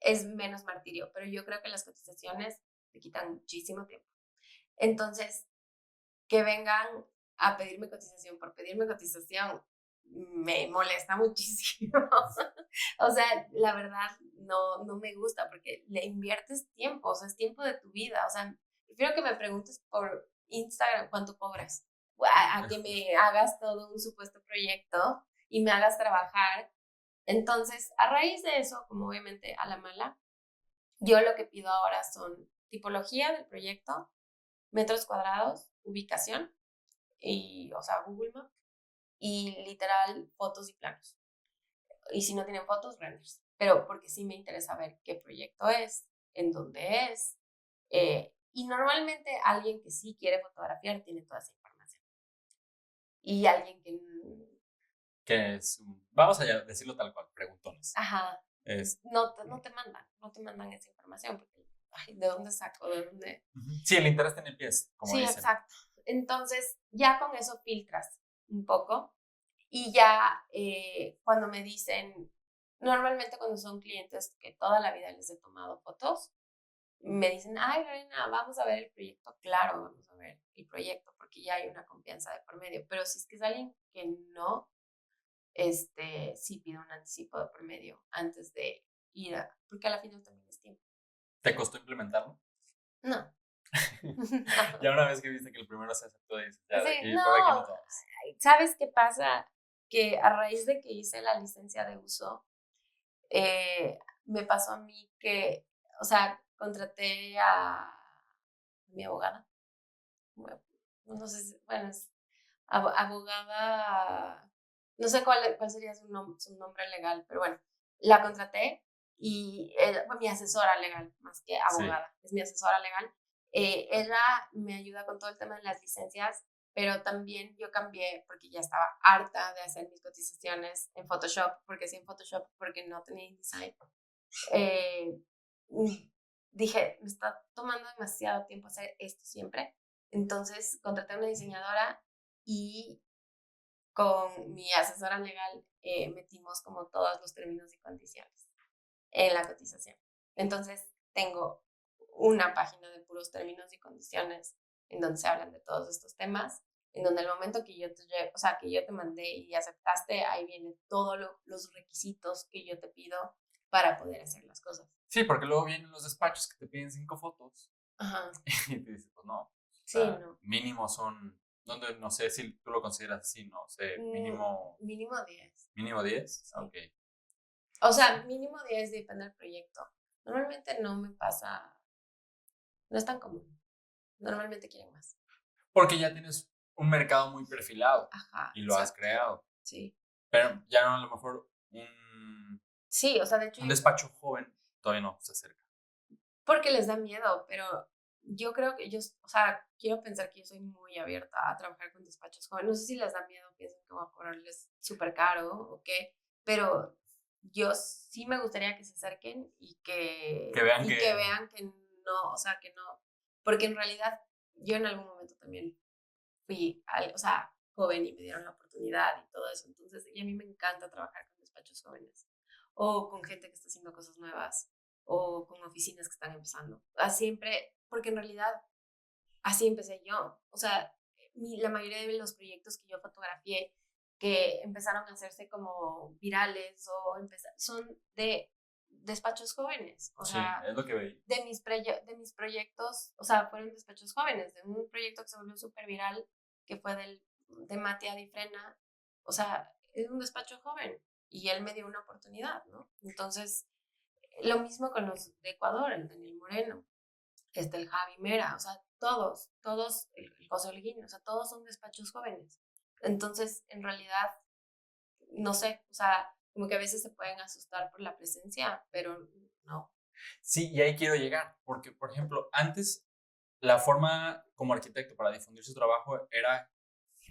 es menos martirio, pero yo creo que las cotizaciones te quitan muchísimo tiempo. Entonces, que vengan a pedirme cotización por pedirme cotización me molesta muchísimo. O sea, la verdad no me gusta porque le inviertes tiempo, o sea, es tiempo de tu vida. O sea, prefiero que me preguntes por Instagram cuánto cobras, a que me hagas todo un supuesto proyecto y me hagas trabajar. Entonces, a raíz de eso, como obviamente a la mala, yo lo que pido ahora son tipología del proyecto, metros cuadrados, ubicación, y, o sea, Google Maps, y literal fotos y planos. Y si no tienen fotos, renders. Pero porque sí me interesa ver qué proyecto es, en dónde es. Y normalmente alguien que sí quiere fotografiar tiene toda esa información. Y alguien que... Que es, vamos a decirlo tal cual, preguntones. Ajá. No te mandan esa información porque, ay, ¿de dónde saco? ¿De dónde? Sí, el interés tiene pies, como sí, dicen. Exacto. Entonces, ya con eso filtras un poco y ya cuando me dicen, normalmente cuando son clientes que toda la vida les he tomado fotos, me dicen, ay, Lorena, vamos a ver el proyecto. Claro, vamos a ver el proyecto porque ya hay una confianza de por medio. Pero si es que es alguien que no, sí pido un anticipo de por medio antes de ir porque a la final también es tiempo. ¿Te costó implementarlo? No. Ya una vez que viste que el primero se aceptó, dices, ya de aquí, por aquí nos vamos. ¿Sabes qué pasa? Que a raíz de que hice la licencia de uso, me pasó a mí que, o sea, contraté a mi abogada. Bueno, no sé si, bueno, es abogada, no sé cuál sería su nombre legal, pero bueno, la contraté y fue mi asesora legal, más que abogada, es mi asesora legal. Ella me ayuda con todo el tema de las licencias, pero también yo cambié porque ya estaba harta de hacer mis cotizaciones en Photoshop, porque sí en Photoshop, porque no tenía InDesign. Dije, me está tomando demasiado tiempo hacer esto siempre. Entonces contraté a una diseñadora y con mi asesora legal metimos como todos los términos y condiciones en la cotización. Entonces tengo una página de puros términos y condiciones en donde se hablan de todos estos temas, en donde el momento que yo te mandé y aceptaste, ahí vienen todos los requisitos que yo te pido para poder hacer las cosas. Sí, porque luego vienen los despachos que te piden 5 fotos. Ajá. Y te dices, pues no. Sí, no. Mínimo son, no sé si tú lo consideras así, no sé, mínimo. Mínimo 10. ¿Mínimo 10? Sí. Ok. O sea, mínimo 10 depende del proyecto. Normalmente no me pasa, no es tan común. Normalmente quieren más. Porque ya tienes un mercado muy perfilado. Ajá. Y lo has creado. Sí. Pero ya no, a lo mejor sí, o sea, de hecho. Un despacho joven todavía no se acerca. Porque les da miedo, pero yo creo que o sea, quiero pensar que yo soy muy abierta a trabajar con despachos jóvenes. No sé si les da miedo, piensan que voy a cobrarles súper caro o qué, pero yo sí me gustaría que se acerquen y que vean que no, o sea, que no, porque en realidad yo en algún momento también fui, o sea, joven y me dieron la oportunidad y todo eso, entonces, y a mí me encanta trabajar con despachos jóvenes o con gente que está haciendo cosas nuevas o con oficinas que están empezando. Siempre, porque en realidad así empecé yo. O sea, la mayoría de los proyectos que yo fotografié que empezaron a hacerse como virales o son de despachos jóvenes. O sea, es lo que veí. de mis proyectos, o sea, fueron despachos jóvenes, de un proyecto que se volvió súper viral, que fue de Matías Di Frena. O sea, es un despacho joven y él me dio una oportunidad, ¿no? Entonces, lo mismo con los de Ecuador, el Daniel Moreno, el Javi Mera, o sea, todos, el José Holguín, o sea, todos son despachos jóvenes. Entonces, en realidad, no sé, o sea, como que a veces se pueden asustar por la presencia, pero no. Sí, y ahí quiero llegar, porque, por ejemplo, antes la forma como arquitecto para difundir su trabajo era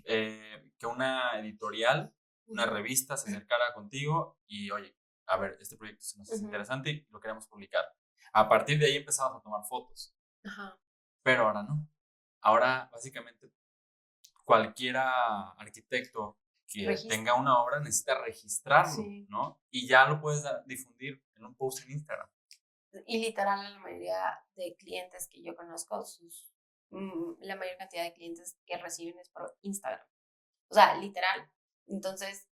que una editorial, una revista se acercara contigo y, oye, a ver, este proyecto se nos hace interesante y lo queremos publicar. A partir de ahí empezabas a tomar fotos. Ajá. Pero ahora no. Ahora, básicamente, cualquiera arquitecto que Registra. tenga una obra necesita registrarlo, Sí. ¿no? Y ya lo puedes difundir en un post en Instagram. Y literal, la mayoría de clientes que yo conozco, la mayor cantidad de clientes que reciben es por Instagram. O sea, literal. Entonces,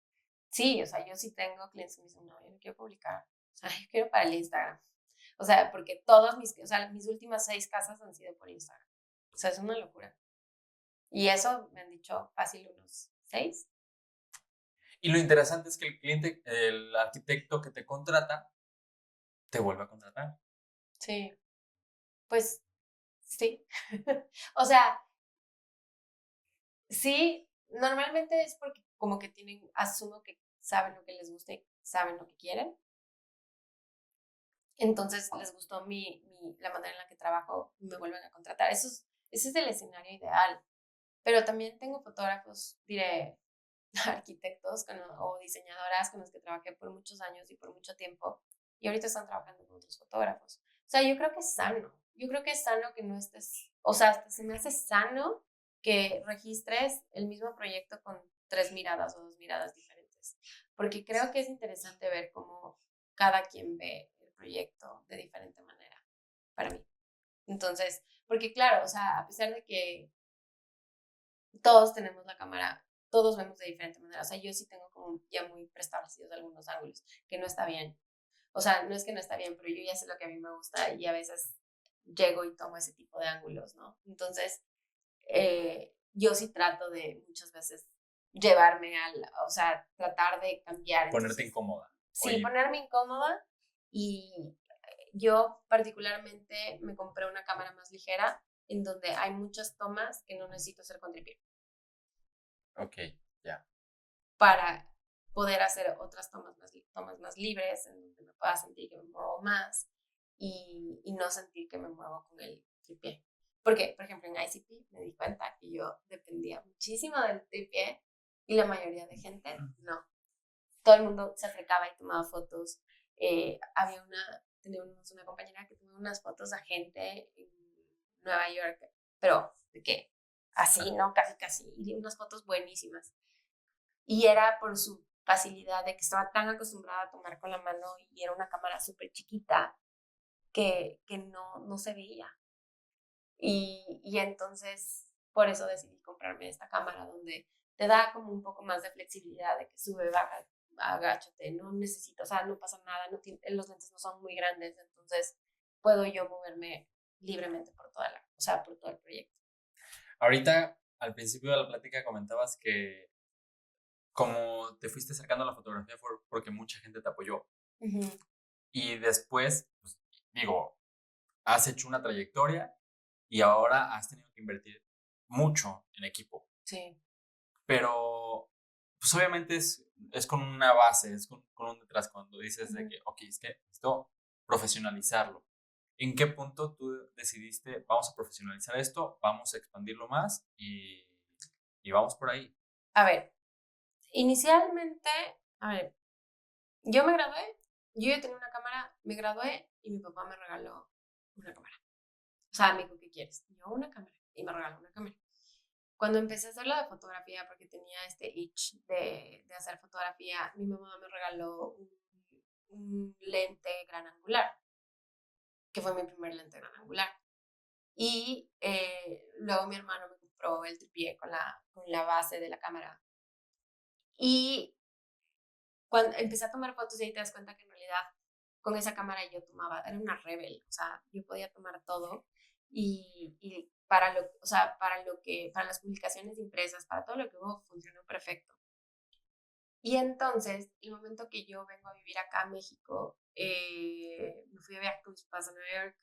sí, o sea, yo sí tengo clientes que me dicen, no, yo no quiero publicar. O sea, yo quiero para el Instagram. O sea, porque mis últimas 6 casas han sido por Instagram. O sea, es una locura. Y eso me han dicho fácil unos 6. Y lo interesante es que el cliente, el arquitecto que te contrata, te vuelve a contratar. Sí. Pues, sí. O sea, sí, normalmente es porque como que asumo que saben lo que les gusta y saben lo que quieren. Entonces les gustó la manera en la que trabajo y me vuelven a contratar. Ese es el escenario ideal. Pero también tengo fotógrafos, diré, arquitectos o diseñadoras con los que trabajé por muchos años y por mucho tiempo y ahorita están trabajando con otros fotógrafos. O sea, yo creo que es sano. Yo creo que es sano que no estés, o sea, hasta se me hace sano que registres el mismo proyecto con 3 miradas o 2 miradas diferentes. Porque creo que es interesante ver cómo cada quien ve el proyecto de diferente manera, para mí. Entonces, porque claro, o sea, a pesar de que todos tenemos la cámara, todos vemos de diferente manera. O sea, yo sí tengo como ya muy preestablecidos algunos ángulos, que no está bien. O sea, no es que no está bien, pero yo ya sé lo que a mí me gusta y a veces llego y tomo ese tipo de ángulos, ¿no? Entonces, yo sí trato de muchas veces llevarme o sea, tratar de cambiar. Ponerte incómoda. Sí, Oye, ponerme incómoda y yo particularmente me compré una cámara más ligera en donde hay muchas tomas que no necesito hacer con tripié. ok, ya. Para poder hacer otras tomas más libres, en donde me pueda sentir que me muevo más y no sentir que me muevo con el tripié. Porque, por ejemplo, en ICP me di cuenta que yo dependía muchísimo del tripié y la mayoría de gente no. Todo el mundo se acercaba y tomaba fotos. Teníamos una compañera que tomaba unas fotos a gente en Nueva York, pero ¿de qué? Así, ¿no? Casi, y unas fotos buenísimas. Y era por su facilidad de que estaba tan acostumbrada a tomar con la mano y era una cámara súper chiquita que no se veía. Y entonces, por eso decidí comprarme esta cámara donde te da como un poco más de flexibilidad de que sube, baja, agáchate, no necesito, o sea, no pasa nada, los lentes no son muy grandes, entonces puedo yo moverme libremente por por todo el proyecto. Ahorita, al principio de la plática, comentabas que como te fuiste acercando a la fotografía fue porque mucha gente te apoyó. Uh-huh. Y después, pues, digo, has hecho una trayectoria y ahora has tenido que invertir mucho en equipo. Sí. Pero, pues obviamente es con una base, es con un detrás cuando dices de que, ok, es que necesito profesionalizarlo. ¿En qué punto tú decidiste, vamos a profesionalizar esto, vamos a expandirlo más y vamos por ahí? A ver, inicialmente, yo me gradué, yo ya tenía una cámara, me gradué y mi papá me regaló una cámara. O sea, me dijo, ¿qué quieres? Y yo, una cámara. Y me regaló una cámara. Cuando empecé a hacer lo de fotografía, porque tenía este itch de hacer fotografía, mi mamá me regaló un lente gran angular, que fue mi primer lente gran angular. Y luego mi hermano me compró el tripié con la base de la cámara. Y cuando empecé a tomar fotos y ahí te das cuenta que en realidad con esa cámara yo tomaba, era una rebel, o sea, yo podía tomar todo y para para las publicaciones impresas, para todo lo que hubo, funcionó perfecto. Y entonces, el momento que yo vengo a vivir acá a México, me fui a viajar con mis papás a Nueva York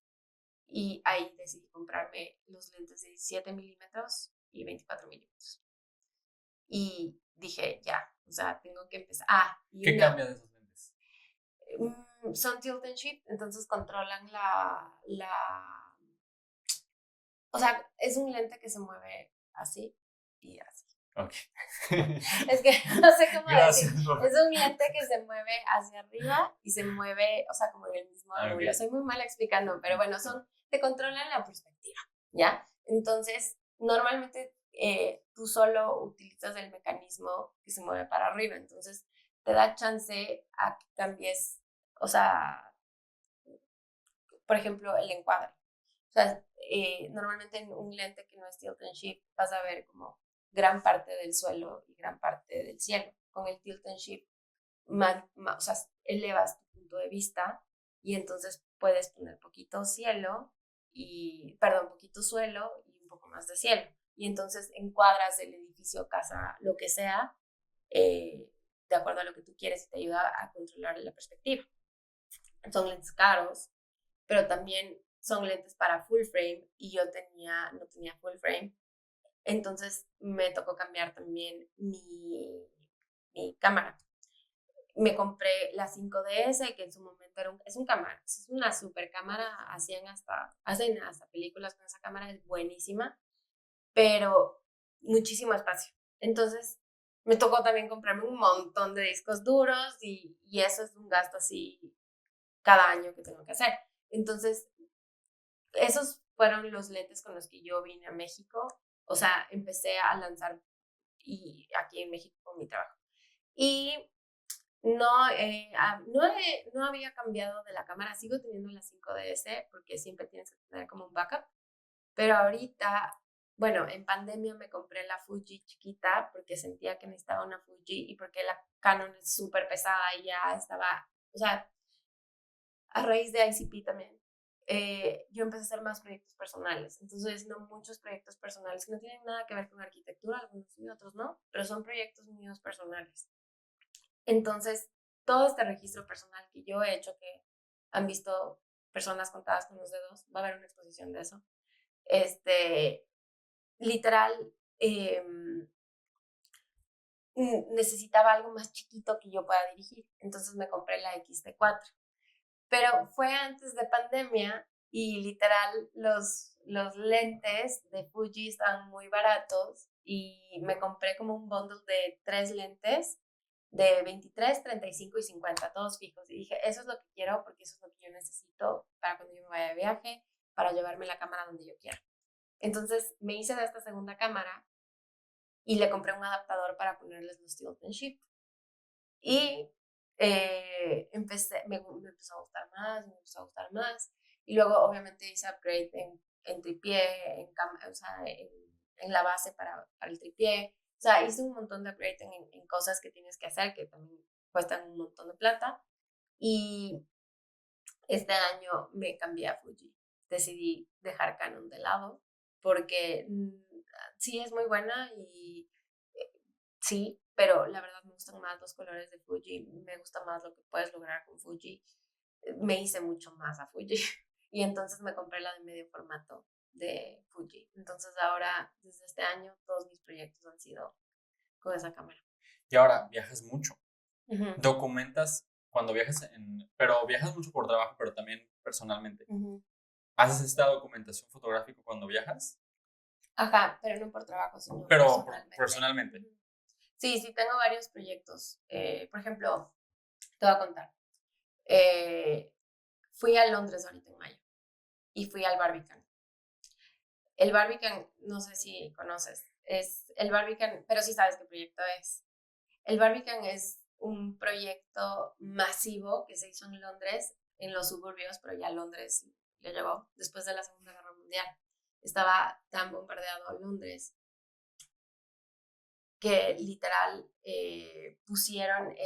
y ahí decidí comprarme los lentes de 17 milímetros y 24 milímetros. Y dije, ya, o sea, tengo que empezar. ¿Qué cambia de esos lentes? Son tilt and shift, entonces controlan o sea, es un lente que se mueve así y así. Ok. Es que no sé cómo Gracias, decir. Es un lente que se mueve hacia arriba y se mueve, o sea, como en el mismo ángulo. Okay. Soy muy mala explicando, pero bueno, te controlan la perspectiva, ¿ya? Entonces, normalmente tú solo utilizas el mecanismo que se mueve para arriba. Entonces, te da chance a que cambies, o sea, por ejemplo, el encuadre. O sea, normalmente en un lente que no es tilt and shift vas a ver como gran parte del suelo y gran parte del cielo. Con el tilt and shift, o sea, elevas tu punto de vista y entonces puedes poner poquito cielo poquito suelo y un poco más de cielo. Y entonces encuadras el edificio, casa, lo que sea, de acuerdo a lo que tú quieres y te ayuda a controlar la perspectiva. Son lentes caros, pero también son lentes para full frame y yo no tenía full frame. Entonces me tocó cambiar también mi cámara. Me compré la 5DS, que en su momento es una super cámara, hacen hasta películas con esa cámara, es buenísima, pero muchísimo espacio. Entonces me tocó también comprarme un montón de discos duros y eso es un gasto así cada año que tengo que hacer. Entonces, esos fueron los lentes con los que yo vine a México. O sea, empecé a lanzar aquí en México con mi trabajo. Y no había cambiado de la cámara. Sigo teniendo la 5DS porque siempre tienes que tener como un backup. Pero ahorita, bueno, en pandemia me compré la Fuji chiquita porque sentía que necesitaba una Fuji y porque la Canon es súper pesada y ya estaba, o sea, a raíz de ICP también, yo empecé a hacer más proyectos personales. Entonces, haciendo muchos proyectos personales que no tienen nada que ver con arquitectura, algunos y otros no, pero son proyectos míos personales. Entonces, todo este registro personal que yo he hecho, que han visto personas contadas con los dedos, va a haber una exposición de eso. Literal, necesitaba algo más chiquito que yo pueda dirigir. Entonces me compré la XT4. Pero fue antes de pandemia y literal los lentes de Fuji estaban muy baratos y me compré como un bundle de 3 lentes de 23, 35 y 50, todos fijos. Y dije, eso es lo que quiero porque eso es lo que yo necesito para cuando yo me vaya de viaje, para llevarme la cámara donde yo quiera. Entonces me hice de esta segunda cámara y le compré un adaptador para ponerles los tilt and shift. Y me empezó a gustar más, me empezó a gustar más. Y luego obviamente hice upgrade en tripié, o sea, en la base para el tripié. O sea, hice un montón de upgrade en cosas que tienes que hacer que también cuestan un montón de plata. Y este año me cambié a Fuji. Decidí dejar Canon de lado porque sí es muy buena y sí, pero la verdad me gustan más los colores de Fuji, me gusta más lo que puedes lograr con Fuji. Me hice mucho más a Fuji y entonces me compré la de medio formato de Fuji. Entonces ahora, desde este año, todos mis proyectos han sido con esa cámara. Y ahora viajas mucho. Uh-huh. Documentas cuando viajas pero viajas mucho por trabajo, pero también personalmente. Uh-huh. ¿Haces esta documentación fotográfica cuando viajas? Ajá, pero no por trabajo, sino pero personalmente. personalmente. Sí, tengo varios proyectos. Por ejemplo, te voy a contar. Fui a Londres ahorita en mayo y fui al Barbican. El Barbican, no sé si conoces, es el Barbican, pero sí sabes qué proyecto es. El Barbican es un proyecto masivo que se hizo en Londres, en los suburbios, pero ya Londres lo llevó después de la Segunda Guerra Mundial. Estaba tan bombardeado Londres que literal pusieron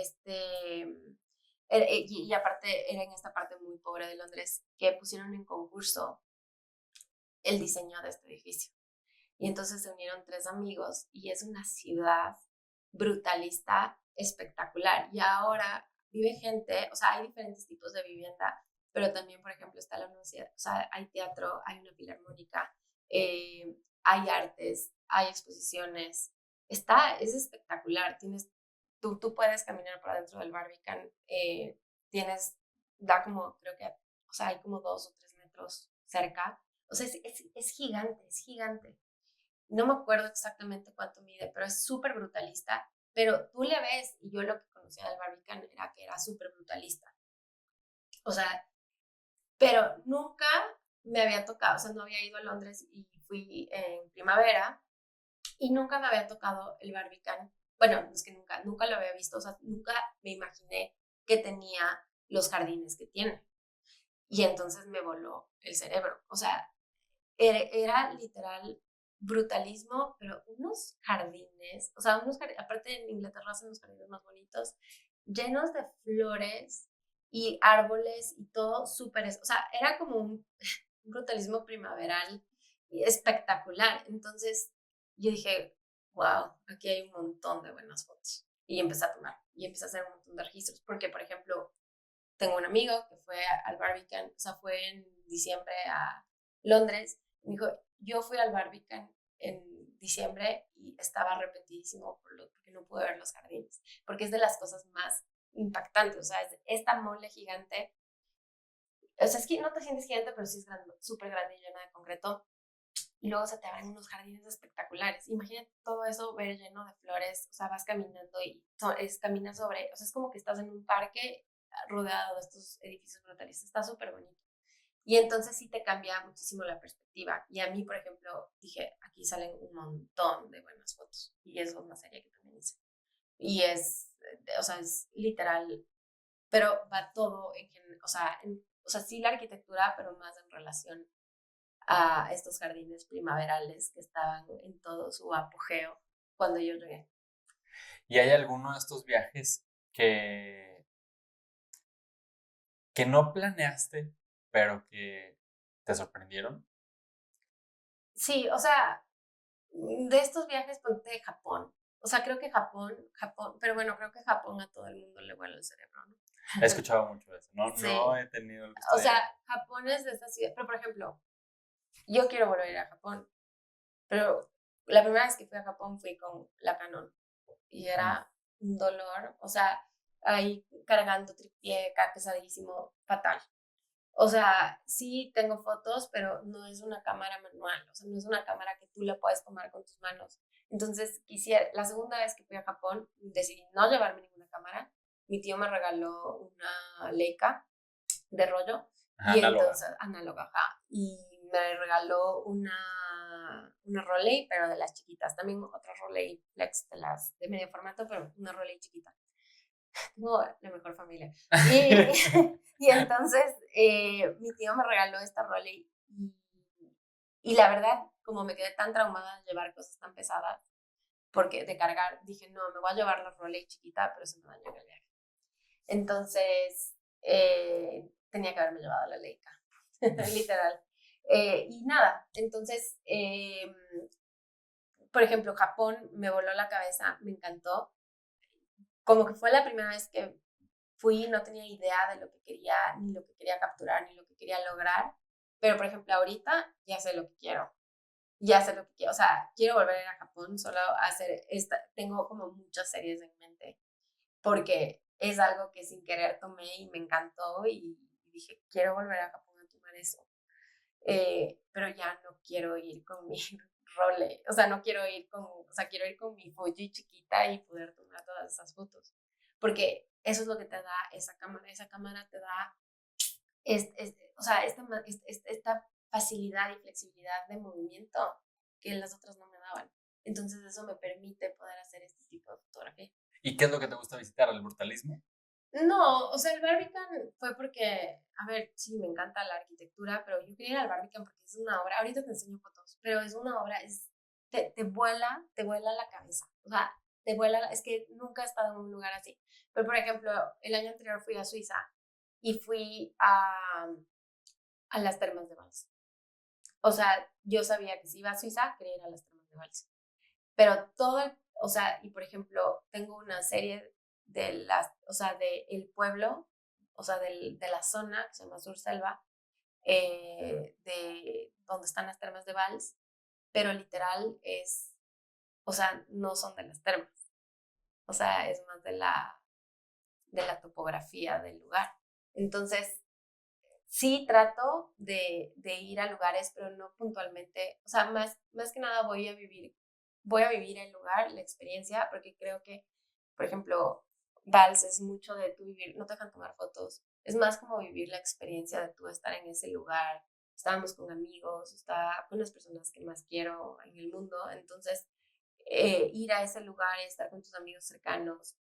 y aparte era en esta parte muy pobre de Londres, que pusieron en concurso el diseño de este edificio. Y entonces se unieron 3 amigos y es una ciudad brutalista espectacular. Y ahora vive gente, o sea, hay diferentes tipos de vivienda, pero también, por ejemplo, está la universidad, o sea, hay teatro, hay una filarmónica, hay artes, hay exposiciones. Es espectacular. Tú puedes caminar por adentro del Barbican, da como, creo que, o sea, hay como 2 o 3 metros cerca. O sea, es gigante, es gigante. No me acuerdo exactamente cuánto mide, pero es súper brutalista. Pero tú le ves, y yo lo que conocía del Barbican era que era súper brutalista. O sea, pero nunca me había tocado, o sea, no había ido a Londres y fui en primavera Y nunca me había tocado el Barbican. Bueno, es que nunca lo había visto, o sea, nunca me imaginé que tenía los jardines que tiene. Y entonces me voló el cerebro. O sea, era literal brutalismo, pero unos jardines, o sea, aparte en Inglaterra hacen unos jardines más bonitos, llenos de flores y árboles y todo súper, o sea, era como un brutalismo primaveral y espectacular. Entonces yo dije, wow, aquí hay un montón de buenas fotos. Y empecé a tomar, y empecé a hacer un montón de registros, porque, por ejemplo, tengo un amigo que fue al Barbican, o sea, fue en diciembre a Londres, y me dijo, yo fui al Barbican en diciembre y estaba arrepentidísimo porque no pude ver los jardines, porque es de las cosas más impactantes, o sea, es esta mole gigante, o sea, es que no te sientes gigante, pero sí es grande, súper grande y llena de concreto, y luego se te abren unos jardines espectaculares. Imagínate todo eso, ver lleno de flores, o sea, vas caminando y caminas sobre, o sea, es como que estás en un parque rodeado de estos edificios brutales, está súper bonito. Y entonces sí te cambia muchísimo la perspectiva. Y a mí, por ejemplo, dije, aquí salen un montón de buenas fotos. Y eso es una serie que también hice. Y o sea, es literal, pero va todo o sea, sí la arquitectura, pero más en relación a estos jardines primaverales que estaban en todo su apogeo cuando yo llegué. ¿Y hay alguno de estos viajes que no planeaste, pero que te sorprendieron? Sí, o sea, de estos viajes ponte de Japón. O sea, creo que Japón, pero bueno, creo que Japón a todo el mundo le vuela el cerebro, ¿no? He escuchado mucho eso. No, no Sí. he tenido el gusto O de ir. sea, Japón es de estas ciudades, pero por ejemplo, yo quiero volver a ir a Japón, pero la primera vez que fui a Japón fui con la Canon y Mm. era un dolor, o sea, ahí cargando tripié, pesadísimo, fatal. O sea, sí tengo fotos, pero no es una cámara manual, o sea, no es una cámara que tú le puedes tomar con tus manos. Entonces, la segunda vez que fui a Japón, decidí no llevarme ninguna cámara. Mi tío me regaló una Leica de rollo Ajá, y análoga. entonces, análoga, ajá, y me regaló una Rolei, pero de las chiquitas, también otra Rolei Flex de medio formato, pero una Rolei chiquita. Tengo la mejor familia. Y, y entonces mi tío me regaló esta Rolei y la verdad, como me quedé tan traumada de llevar cosas tan pesadas, porque de cargar, dije, no, me voy a llevar la Rolei chiquita, pero se me dañó en el viaje. Entonces, tenía que haberme llevado la Leica, literal. Y nada, entonces, por ejemplo, Japón me voló la cabeza, me encantó. Como que fue la primera vez que fui, no tenía idea de lo que quería, ni lo que quería capturar, ni lo que quería lograr. Pero, por ejemplo, ahorita ya sé lo que quiero. Ya sé lo que quiero. O sea, quiero volver a ir a Japón, solo a hacer tengo como muchas series en mente, porque es algo que sin querer tomé y me encantó y dije, quiero volver a Japón a tomar eso. Pero ya no quiero ir con mi role, o sea, no quiero ir o sea, quiero ir con mi Fuji chiquita y poder tomar todas esas fotos, porque eso es lo que te da esa cámara te da, o sea, esta facilidad y flexibilidad de movimiento que las otras no me daban, entonces eso me permite poder hacer este tipo de fotografía. ¿Y qué es lo que te gusta visitar? ¿El brutalismo? No, o sea, el Barbican fue porque, a ver, sí, me encanta la arquitectura, pero yo quería ir al Barbican porque es una obra, ahorita te enseño fotos, pero es una obra, te vuela la cabeza, o sea, es que nunca he estado en un lugar así. Pero, por ejemplo, el año anterior fui a Suiza y fui a las termas de Vals. O sea, yo sabía que si iba a Suiza, quería ir a las termas de Vals. Pero o sea, y por ejemplo, tengo una serie o sea, de el pueblo, o sea, de la zona que se llama Sur Selva, de donde están las termas de Vals, pero literal o sea, no son de las termas, o sea, es más de la topografía del lugar. Entonces, sí trato de ir a lugares, pero no puntualmente, o sea, más que nada voy a vivir el lugar, la experiencia, porque creo que, por ejemplo, Vals es mucho de tú vivir, no te dejan tomar fotos, es más como vivir la experiencia de tú estar en ese lugar. Estábamos con amigos, estaba con las personas que más quiero en el mundo, entonces ir a ese lugar, estar con tus amigos cercanos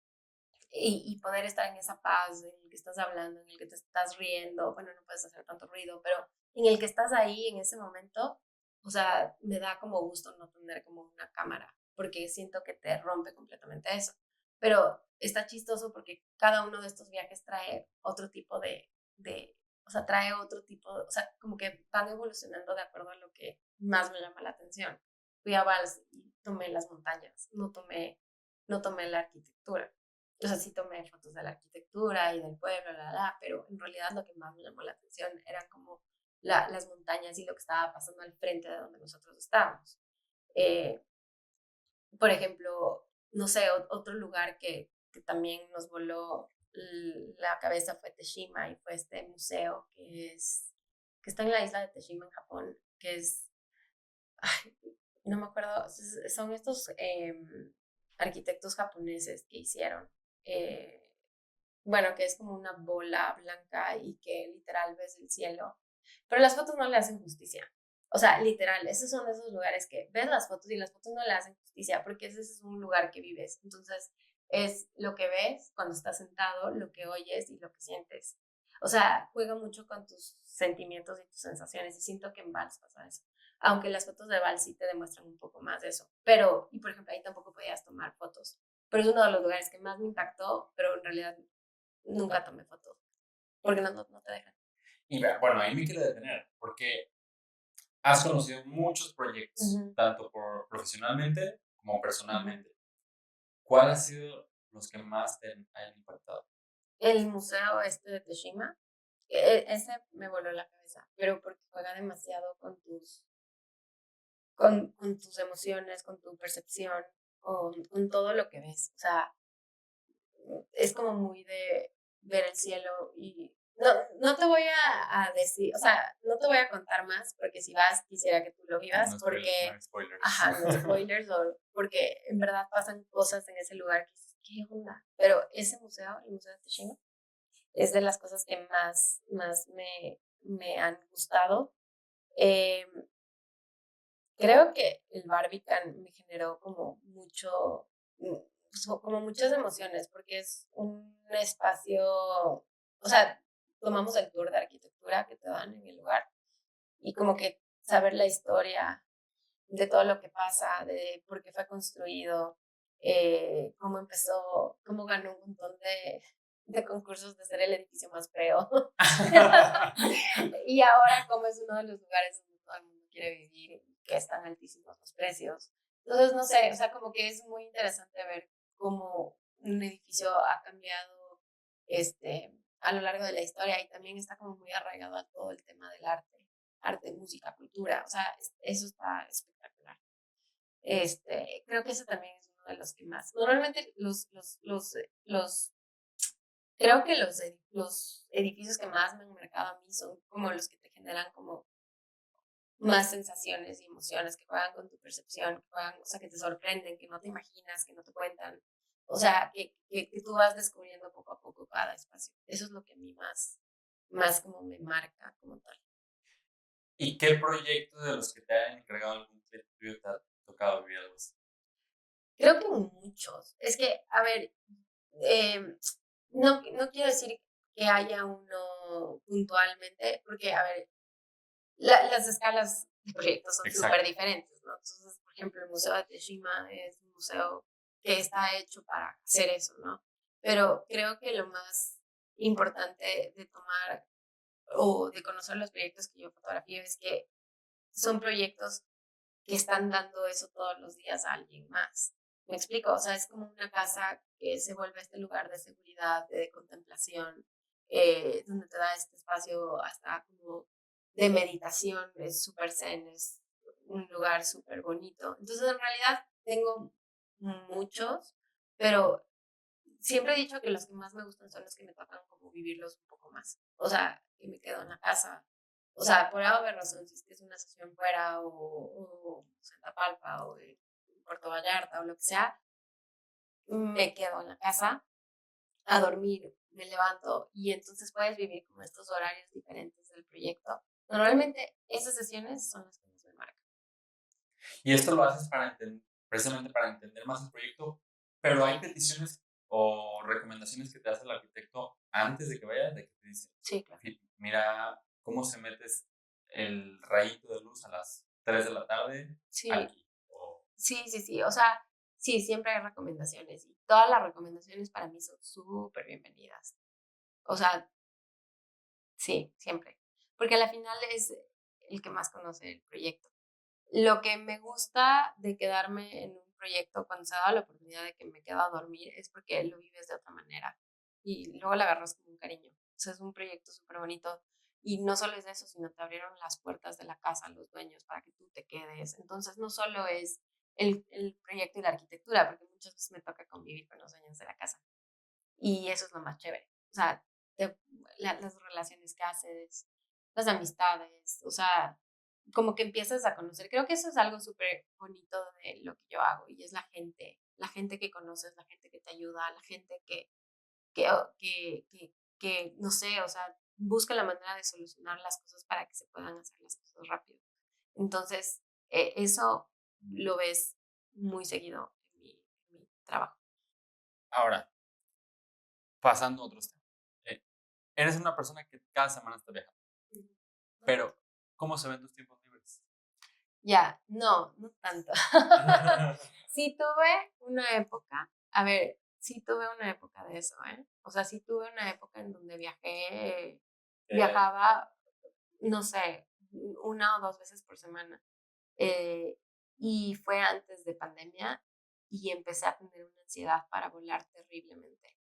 y poder estar en esa paz en el que estás hablando, en el que te estás riendo, bueno, no puedes hacer tanto ruido, pero en el que estás ahí en ese momento, o sea, me da como gusto no tener como una cámara, porque siento que te rompe completamente eso. Pero está chistoso porque cada uno de estos viajes trae otro tipo o sea, trae otro tipo, o sea, como que van evolucionando de acuerdo a lo que más me llama la atención. Fui a Vals y tomé las montañas, no tomé la arquitectura. O sea, sí tomé fotos de la arquitectura y del pueblo, pero en realidad lo que más me llamó la atención eran como las montañas y lo que estaba pasando al frente de donde nosotros estábamos. Eh, por ejemplo, no sé, otro lugar que también nos voló la cabeza fue Teshima y fue este museo que está en la isla de Teshima en Japón, que es, ay, no me acuerdo, son estos arquitectos japoneses que hicieron, eh, bueno, que es como una bola blanca y que literal ves el cielo, pero las fotos no le hacen justicia. O sea, literal, esos son esos lugares que ves las fotos y las fotos no le hacen justicia porque ese es un lugar que vives. Entonces, es lo que ves cuando estás sentado, lo que oyes y lo que sientes. O sea, juega mucho con tus sentimientos y tus sensaciones y siento que en Vals pasa eso. Aunque las fotos de Vals sí te demuestran un poco más de eso. Pero, y por ejemplo, ahí tampoco podías tomar fotos. Pero es uno de los lugares que más me impactó, pero en realidad nunca tomé fotos, porque no te dejan. Y bueno, ahí me quiero detener, porque has conocido muchos proyectos, tanto profesionalmente como personalmente. ¿Cuál ha sido los que más te han impactado? El museo este de Teshima, ese me voló la cabeza, pero porque juega demasiado con tus emociones, con tu percepción, con todo lo que ves. O sea, es como muy de ver el cielo y no te voy a decir, o sea, no te voy a contar más porque si vas quisiera que tú lo vivas No, porque, no spoilers. ajá, no spoilers, porque en verdad pasan cosas en ese lugar que dices, ¿qué onda? Pero ese museo, el Museo de Teshima, es de las cosas que más me han gustado. Eh, Creo que el Barbican me generó como como muchas emociones, porque es un espacio, o sea, tomamos el tour de arquitectura que te dan en el lugar y como que saber la historia de todo lo que pasa, de por qué fue construido, cómo empezó, cómo ganó un montón de concursos de ser el edificio más feo. Y ahora cómo es uno de los lugares donde todo el mundo quiere vivir y que están altísimos los precios. Entonces, no sé, o sea, como que es muy interesante ver cómo un edificio ha cambiado a lo largo de la historia y también está como muy arraigado a todo el tema del arte, música, cultura, o sea, eso está espectacular. Creo que ese también es uno de los que más. Normalmente creo que los edificios que más me han marcado a mí son como los que te generan como más sensaciones y emociones, que juegan con tu percepción, que juegan, o sea, que te sorprenden, que no te imaginas, que no te cuentan. O sea, que tú vas descubriendo poco a poco cada espacio. Eso es lo que a mí más como me marca como tal. ¿Y qué proyecto de los que te hayan encargado algún cliente tuyo te ha tocado vivir algo así? Creo que muchos. Es que, a ver, no quiero decir que haya uno puntualmente, porque, a ver, las escalas de proyectos son súper diferentes, ¿no? Entonces, por ejemplo, el Museo de Teshima es un museo que está hecho para hacer eso, ¿no? Pero creo que lo más importante de tomar o de conocer los proyectos que yo fotografío es que son proyectos que están dando eso todos los días a alguien más. ¿Me explico? O sea, es como una casa que se vuelve este lugar de seguridad, de contemplación, donde te da este espacio hasta como de meditación, es súper zen, es un lugar súper bonito. Entonces, en realidad tengo muchos, pero siempre he dicho que los que más me gustan son los que me tocan como vivirlos un poco más. O sea, que me quedo en la casa. O sea, por alguna razón, si es que es una sesión fuera o Santa Palpa o de Puerto Vallarta o lo que sea, me quedo en la casa a dormir, me levanto y entonces puedes vivir como estos horarios diferentes del proyecto. Normalmente esas sesiones son las que más me marcan. Y esto lo haces para precisamente para entender más el proyecto, pero hay peticiones o recomendaciones que te hace el arquitecto antes de que vayas, de que te dice, Sí, claro. mira cómo se metes el rayito de luz a las 3 de la tarde Sí. aquí. Sí. O sea, sí, siempre hay recomendaciones y todas las recomendaciones para mí son súper bienvenidas. O sea, sí, siempre. Porque al final es el que más conoce el proyecto. Lo que me gusta de quedarme en un proyecto cuando se da la oportunidad de que me quedo a dormir es porque lo vives de otra manera y luego le agarras como un cariño. O sea, es un proyecto súper bonito y no solo es eso, sino te abrieron las puertas de la casa los dueños para que tú te quedes. Entonces, no solo es el proyecto y la arquitectura, porque muchas veces me toca convivir con los dueños de la casa y eso es lo más chévere. O sea, las relaciones que haces, las amistades, o sea, como que empiezas a conocer. Creo que eso es algo súper bonito de lo que yo hago y es la gente que conoces, la gente que te ayuda, la gente que no sé, o sea, busca la manera de solucionar las cosas para que se puedan hacer las cosas rápido. Entonces, eso lo ves muy seguido en mi trabajo. Ahora, pasando a otros temas. Eres una persona que cada semana está viajando, pero ¿cómo se ven tus tiempos libres? Ya, no tanto. Sí tuve una época, a ver, sí tuve una época de eso, ¿eh? O sea, sí tuve una época en donde viajaba, no sé, 1 o 2 veces por semana. Eh, y fue antes de pandemia y empecé a tener una ansiedad para volar terriblemente.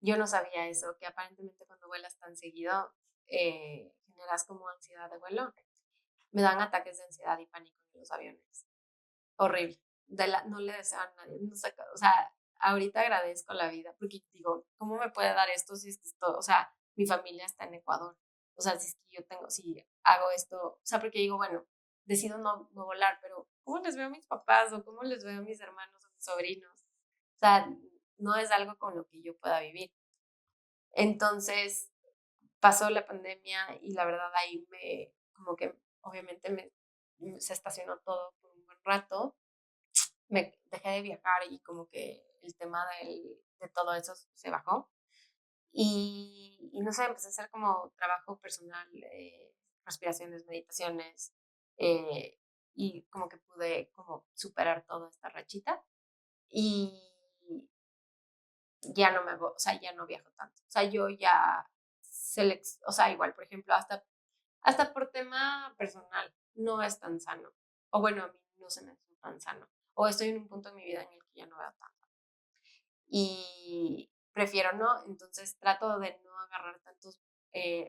Yo no sabía eso, que aparentemente cuando vuelas tan seguido generas como ansiedad de vuelo. Me dan ataques de ansiedad y pánico en los aviones. Horrible. No le deseo a nadie. No sé, o sea, ahorita agradezco la vida porque digo, ¿cómo me puede dar esto si es que esto, o sea, mi familia está en Ecuador? O sea, si es que si hago esto, o sea, porque digo, bueno, decido no volar, pero ¿cómo les veo a mis papás o cómo les veo a mis hermanos o mis sobrinos? O sea, no es algo con lo que yo pueda vivir. Entonces, pasó la pandemia y la verdad ahí como que obviamente se estacionó todo por un buen rato. Me dejé de viajar y como que el tema de todo eso se bajó. Y no sé, empecé a hacer como trabajo personal, respiraciones, meditaciones, eh, y como que pude como superar toda esta rachita y ya no o sea, ya no viajo tanto. O sea, yo ya, o sea, igual, por ejemplo, hasta por tema personal, no es tan sano. O bueno, a mí no se me hace tan sano. O estoy en un punto de mi vida en el que ya no veo tanto. Y prefiero no, entonces trato de no agarrar tantos,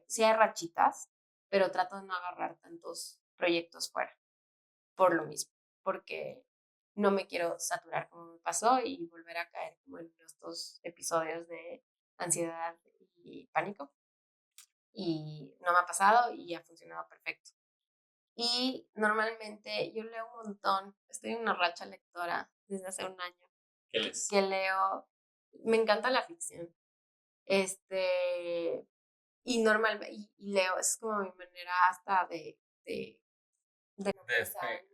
sí hay rachitas, pero trato de no agarrar tantos proyectos fuera, por lo mismo, porque no me quiero saturar como me pasó y volver a caer como en estos episodios de ansiedad y pánico. Y no me ha pasado y ha funcionado perfecto. Y normalmente yo leo un montón, estoy en una racha lectora desde hace un año, ¿Qué les? que leo, me encanta la ficción, y normalmente, y leo, es como mi manera hasta de no pensar,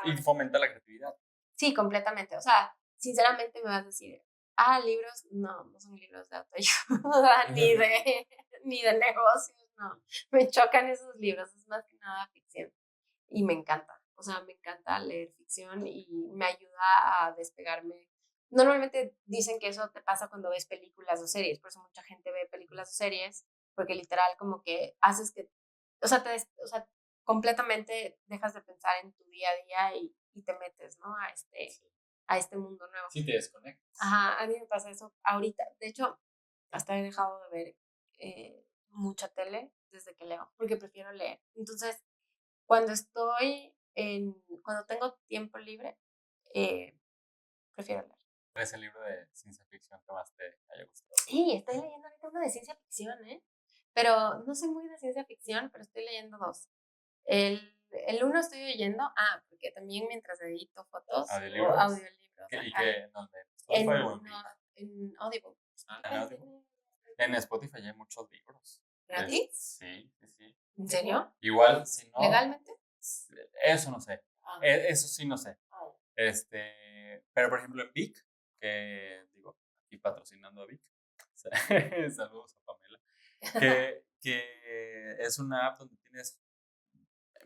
Y fomenta la creatividad. Sí, completamente, o sea, sinceramente me vas a decir, libros, no son libros de autoayuda, ni de negocios, no, me chocan esos libros, es más que nada ficción. Y me encanta, o sea, me encanta leer ficción y me ayuda a despegarme. Normalmente dicen que eso te pasa cuando ves películas o series, por eso mucha gente ve películas o series, porque literal como que haces que, o sea, o sea, completamente dejas de pensar en tu día a día y te metes, ¿no? A este mundo nuevo. Sí, te desconectas. Ajá, a mí me pasa eso ahorita. De hecho, hasta he dejado de ver mucha tele desde que leo, porque prefiero leer. Entonces, cuando tengo tiempo libre, prefiero leer. ¿Cuál es el libro de ciencia ficción que más te haya gustado? Sí, estoy leyendo ahorita uno de ciencia ficción, ¿eh? Pero no soy muy de ciencia ficción, pero estoy leyendo dos. El uno estoy leyendo, porque también mientras edito fotos o ¿Audiolibros? audiolibros. ¿Y qué? ¿Dónde? En, ¿Spotify o en no, en Audible. en Audible? En Spotify hay muchos libros. ¿Gratis? Sí. ¿En serio? Igual, si no. ¿Legalmente? Eso no sé. Ah. Eso sí no sé. Pero por ejemplo en Vic, que digo, aquí patrocinando a Vic, saludos a Pamela, que es una app donde tienes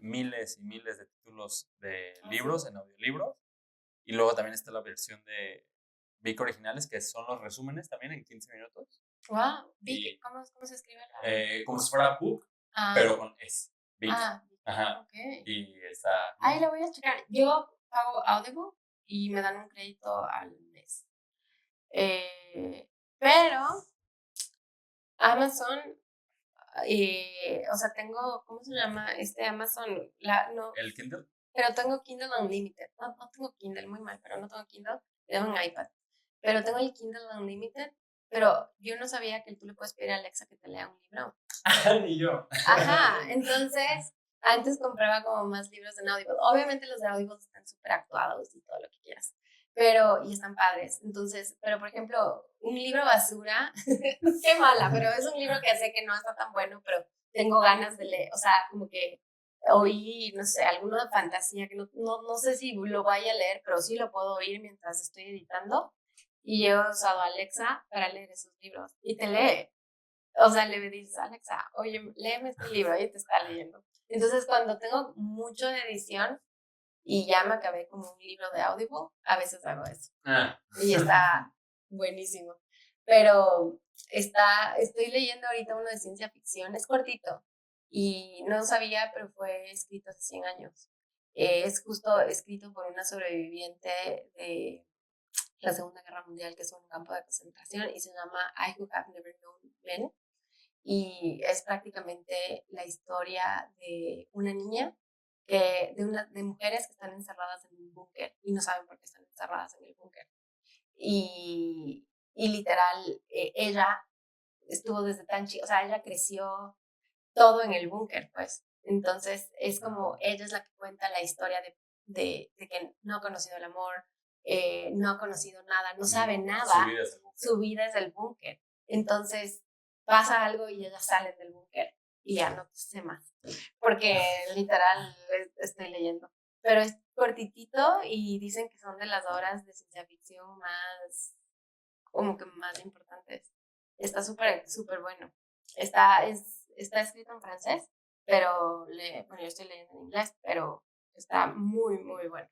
miles y miles de títulos de libros en audiolibros, y luego también está la versión de Vic originales, que son los resúmenes también en 15 minutos. Wow, Vic, ¿cómo se escribe? Como si fuera book, pero con S. Vic. Ajá. Okay. Y está. Ahí lo voy a checar. Yo pago Audible y me dan un crédito al mes. Pero Amazon, o sea, tengo, ¿cómo se llama? Amazon, no. ¿El Kindle? Pero tengo Kindle Unlimited. No tengo Kindle, muy mal, pero no tengo Kindle. Tengo un iPad. Pero tengo el Kindle Unlimited. Pero yo no sabía que tú le puedes pedir a Alexa que te lea un libro. Ni yo. Ajá, entonces antes compraba como más libros en Audible. Obviamente los de Audible están súper actuados y todo lo que quieras, y están padres. Entonces, pero por ejemplo, un libro basura, qué mala, pero es un libro que sé que no está tan bueno, pero tengo ganas de leer, o sea, como que oí, no sé, alguno de fantasía que no sé si lo vaya a leer, pero sí lo puedo oír mientras estoy editando. Y he usado Alexa para leer esos libros y te lee. O sea, le dices, Alexa, oye, léeme este libro y te está leyendo. Entonces, cuando tengo mucho de edición y ya me acabé como un libro de Audible, a veces hago eso. Y está buenísimo. Pero estoy leyendo ahorita uno de ciencia ficción, es cortito. Y no sabía, pero fue escrito hace 100 años. Es justo escrito por una sobreviviente de la Segunda Guerra Mundial, que es un campo de concentración, y se llama I Who Have Never Known Men. Y es prácticamente la historia de una niña, de mujeres que están encerradas en un búnker y no saben por qué están encerradas en el búnker. Y literal, ella estuvo desde tan chica, o sea, ella creció todo en el búnker, pues. Entonces, es como ella es la que cuenta la historia de que no ha conocido el amor, no ha conocido nada, no sabe nada. Su vida es el búnker. Entonces, pasa algo y ellas salen del búnker y ya no sé más. Porque literal estoy leyendo. Pero es cortitito y dicen que son de las obras de ciencia ficción más, como que más importantes. Está súper, súper bueno. Está escrito en francés, pero bueno, yo estoy leyendo en inglés, pero está muy, muy bueno.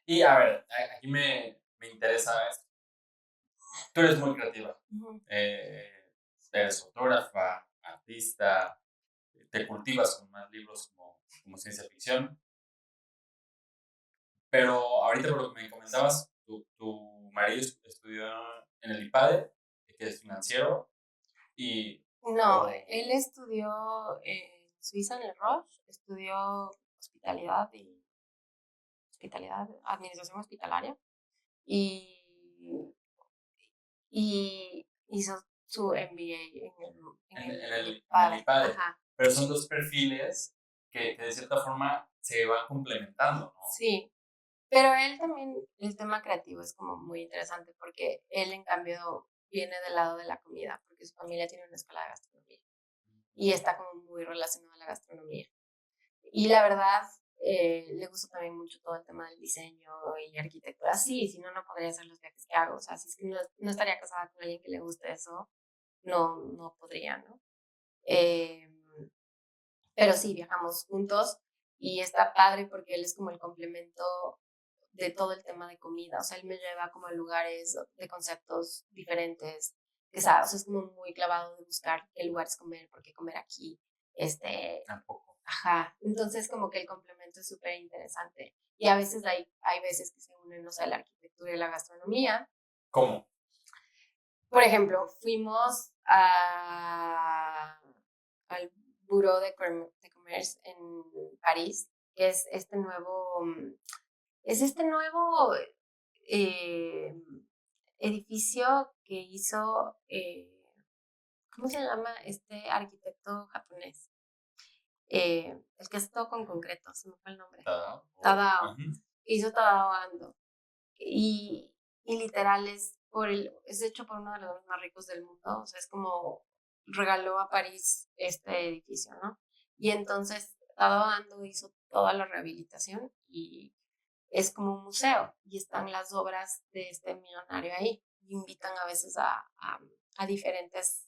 Y a ver, aquí me interesa esto. Tú eres muy creativa. Eres fotógrafa, artista, te cultivas con más libros como ciencia ficción. Pero ahorita por lo que me comentabas, tu marido estudió en el IPADE, que es financiero, y... No, él estudió en Suiza, en el Roche, estudió administración hospitalaria, y hizo su MBA en el IPADE. Ajá. Pero son dos perfiles que de cierta forma se van complementando, ¿no? Sí, pero él también, el tema creativo es como muy interesante porque él en cambio viene del lado de la comida, porque su familia tiene una escuela de gastronomía y está como muy relacionado a la gastronomía. Y la verdad, le gusta también mucho todo el tema del diseño y arquitectura. Sí, si no, no podría hacer los viajes que hago. O sea, si es que no estaría casada con alguien que le guste eso, no podría, ¿no? Pero sí, viajamos juntos y está padre porque él es como el complemento de todo el tema de comida. O sea, él me lleva como a lugares de conceptos diferentes, que sabe, o sea, es como muy clavado de buscar qué lugares comer, por qué comer aquí. Tampoco. Ajá. Entonces, como que el complemento es súper interesante. Y a veces hay veces que se unen, no sé, la arquitectura y la gastronomía. ¿Cómo? Por ejemplo, fuimos al Bureau de Commerce en París, que es este nuevo edificio que hizo, ¿cómo se llama este arquitecto japonés? El que hace todo con concreto, se me fue el nombre. Tadao. Hizo Tadao Ando. Y literal es hecho por uno de los más ricos del mundo. O sea, es como regaló a París este edificio, ¿no? Y entonces Tadao Ando hizo toda la rehabilitación y es como un museo y están las obras de este millonario ahí. Y invitan a veces a diferentes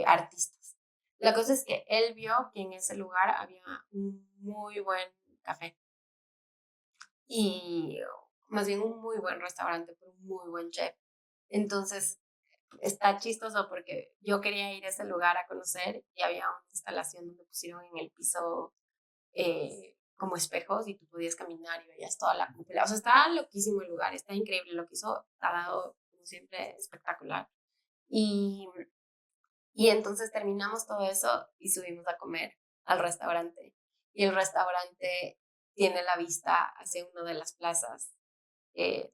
artistas. La cosa es que él vio que en ese lugar había un muy buen café y más bien un muy buen restaurante por un muy buen chef. Entonces está chistoso porque yo quería ir a ese lugar a conocer y había una instalación donde pusieron en el piso como espejos y tú podías caminar y veías toda la cúpula. O sea, está loquísimo el lugar, está increíble lo que hizo, ha dado como siempre espectacular. Y, y entonces terminamos todo eso y subimos a comer al restaurante. Y el restaurante tiene la vista hacia una de las plazas, eh,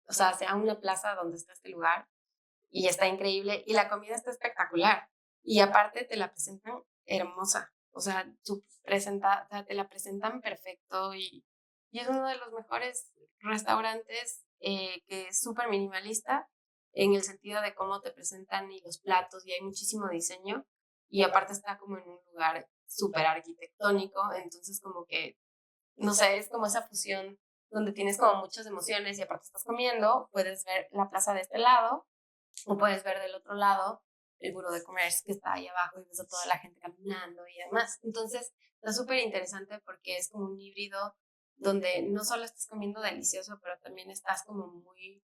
o sea, hacia una plaza donde está este lugar y está increíble y la comida está espectacular y aparte te la presentan hermosa, o sea, o sea, te la presentan perfecto y es uno de los mejores restaurantes que es súper minimalista en el sentido de cómo te presentan y los platos y hay muchísimo diseño y aparte está como en un lugar súper arquitectónico, entonces como que, no sé, es como esa fusión donde tienes como muchas emociones y aparte estás comiendo, puedes ver la plaza de este lado o puedes ver del otro lado el Buró de Comercio que está ahí abajo y ves a toda la gente caminando y demás. Entonces, está súper interesante porque es como un híbrido donde no solo estás comiendo delicioso, pero también estás como muy,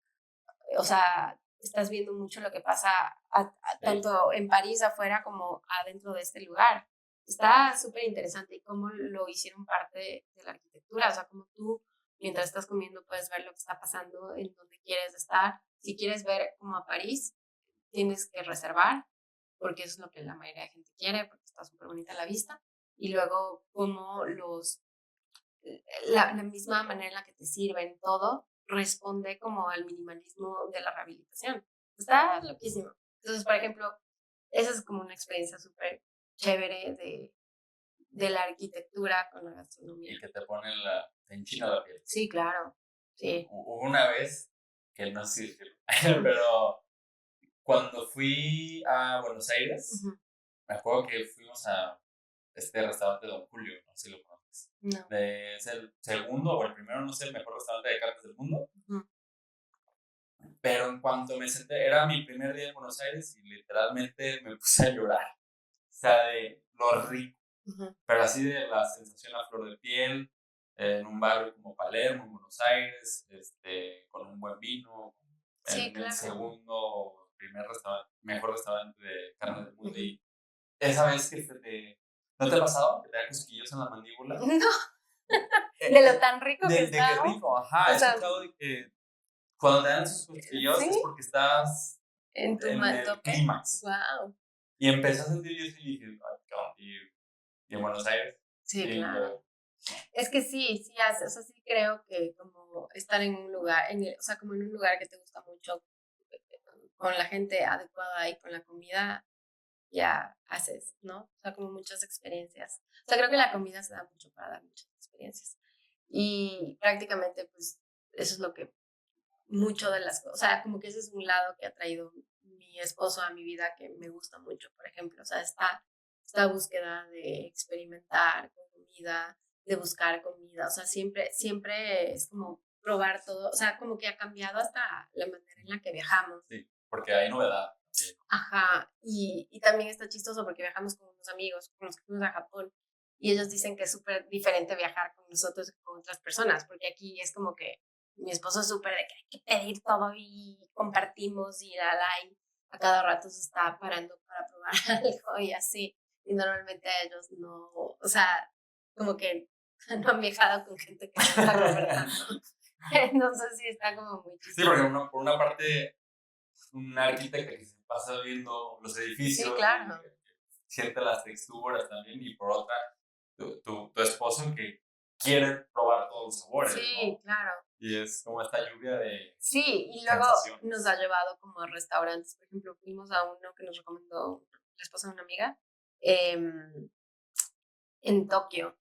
o sea, estás viendo mucho lo que pasa tanto en París afuera como adentro de este lugar. Está súper interesante y cómo lo hicieron parte de la arquitectura, o sea, como tú mientras estás comiendo puedes ver lo que está pasando en donde quieres estar. Si quieres ver como a París, tienes que reservar, porque eso es lo que la mayoría de gente quiere, porque está súper bonita la vista. Y luego, como la misma manera en la que te sirven todo responde como al minimalismo de la rehabilitación. Está loquísimo. Entonces, por ejemplo, esa es como una experiencia súper chévere de la arquitectura con la gastronomía. Y que te pone te enchina la piel. Sí, claro. Sí. Hubo una vez que no sé si pero cuando fui a Buenos Aires, Uh-huh. me acuerdo que fuimos a este restaurante Don Julio, no sé si lo conoces. No. Es el segundo o el primero, no sé, el mejor restaurante de carnes del mundo. Uh-huh. Pero en cuanto me senté, era mi primer día en Buenos Aires y literalmente me puse a llorar. O sea, de lo rico, Uh-huh. pero así de la sensación a flor de piel, en un barrio como Palermo, en Buenos Aires, con un buen vino, Sí, en el claro. segundo, mejor restaurante de carne del mundo. Uh-huh. Y esa vez que ¿no te ha pasado que te da cosquillos en la mandíbula? No, de lo tan rico que De está. qué rico, ajá. O He sea, escuchado de que cuando te dan esos cosquillos sí, es porque estás en tu en el toque. clímax. Wow. Y empecé a sentir eso y dije, ay, qué onda. Y en Buenos Aires. Sí, Y claro. yo, Es que sí hace, o sea, sí creo que como estar en un lugar, o sea, como en un lugar que te gusta mucho, con la gente adecuada y con la comida, ya haces, ¿no? O sea, como muchas experiencias. O sea, creo que la comida se da mucho para dar muchas experiencias. Y prácticamente, pues, eso es lo que mucho de las cosas, o sea, como que ese es un lado que ha traído mi esposo a mi vida que me gusta mucho, por ejemplo, o sea, esta búsqueda de experimentar con comida, de buscar comida, o sea, siempre es como probar todo, o sea, como que ha cambiado hasta la manera en la que viajamos. sí, porque hay novedad. Ajá, y también está chistoso porque viajamos con unos amigos con los que fuimos a Japón y ellos dicen que es súper diferente viajar con nosotros que con otras personas, porque aquí es como que mi esposo es súper de que hay que pedir todo y compartimos y y a cada rato se está parando para probar algo y así. Y normalmente ellos no, o sea, como que no han viajado con gente que no está conversando. Entonces sí está como muy Sí, chistoso. porque por una parte, un arquitecto que se pasa viendo los edificios Sí, claro. y siente las texturas también, y por otra, tu esposo que quiere probar todos los sabores, Sí, ¿no? claro. Y es como esta lluvia de Sí, y luego sensaciones. nos ha llevado como a restaurantes. Por ejemplo, fuimos a uno que nos recomendó la esposa de una amiga en Tokio.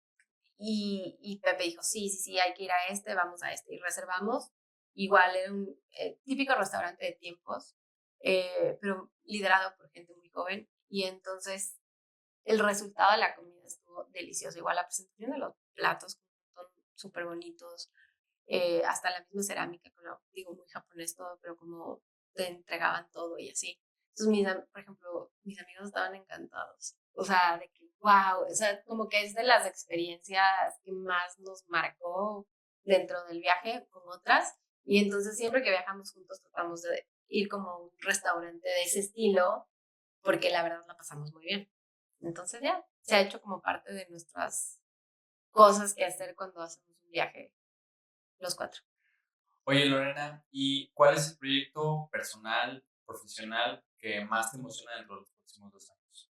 Y Pepe dijo, sí, hay que ir a este, vamos a este. Y reservamos. Igual era un típico restaurante de tiempos, pero liderado por gente muy joven. Y entonces el resultado de la comida estuvo delicioso. Igual la presentación de los platos son súper bonitos. hasta la misma cerámica, digo muy japonés todo, pero como te entregaban todo y así. Entonces, por ejemplo, mis amigos estaban encantados. O sea, de que, wow, o sea, como que es de las experiencias que más nos marcó dentro del viaje con otras. Y entonces siempre que viajamos juntos tratamos de ir como a un restaurante de ese estilo, porque la verdad la pasamos muy bien. Entonces ya, se ha hecho como parte de nuestras cosas que hacer cuando hacemos un viaje los 4. Oye, Lorena, ¿y cuál es el proyecto personal, profesional que más te emociona dentro de los próximos 2 años?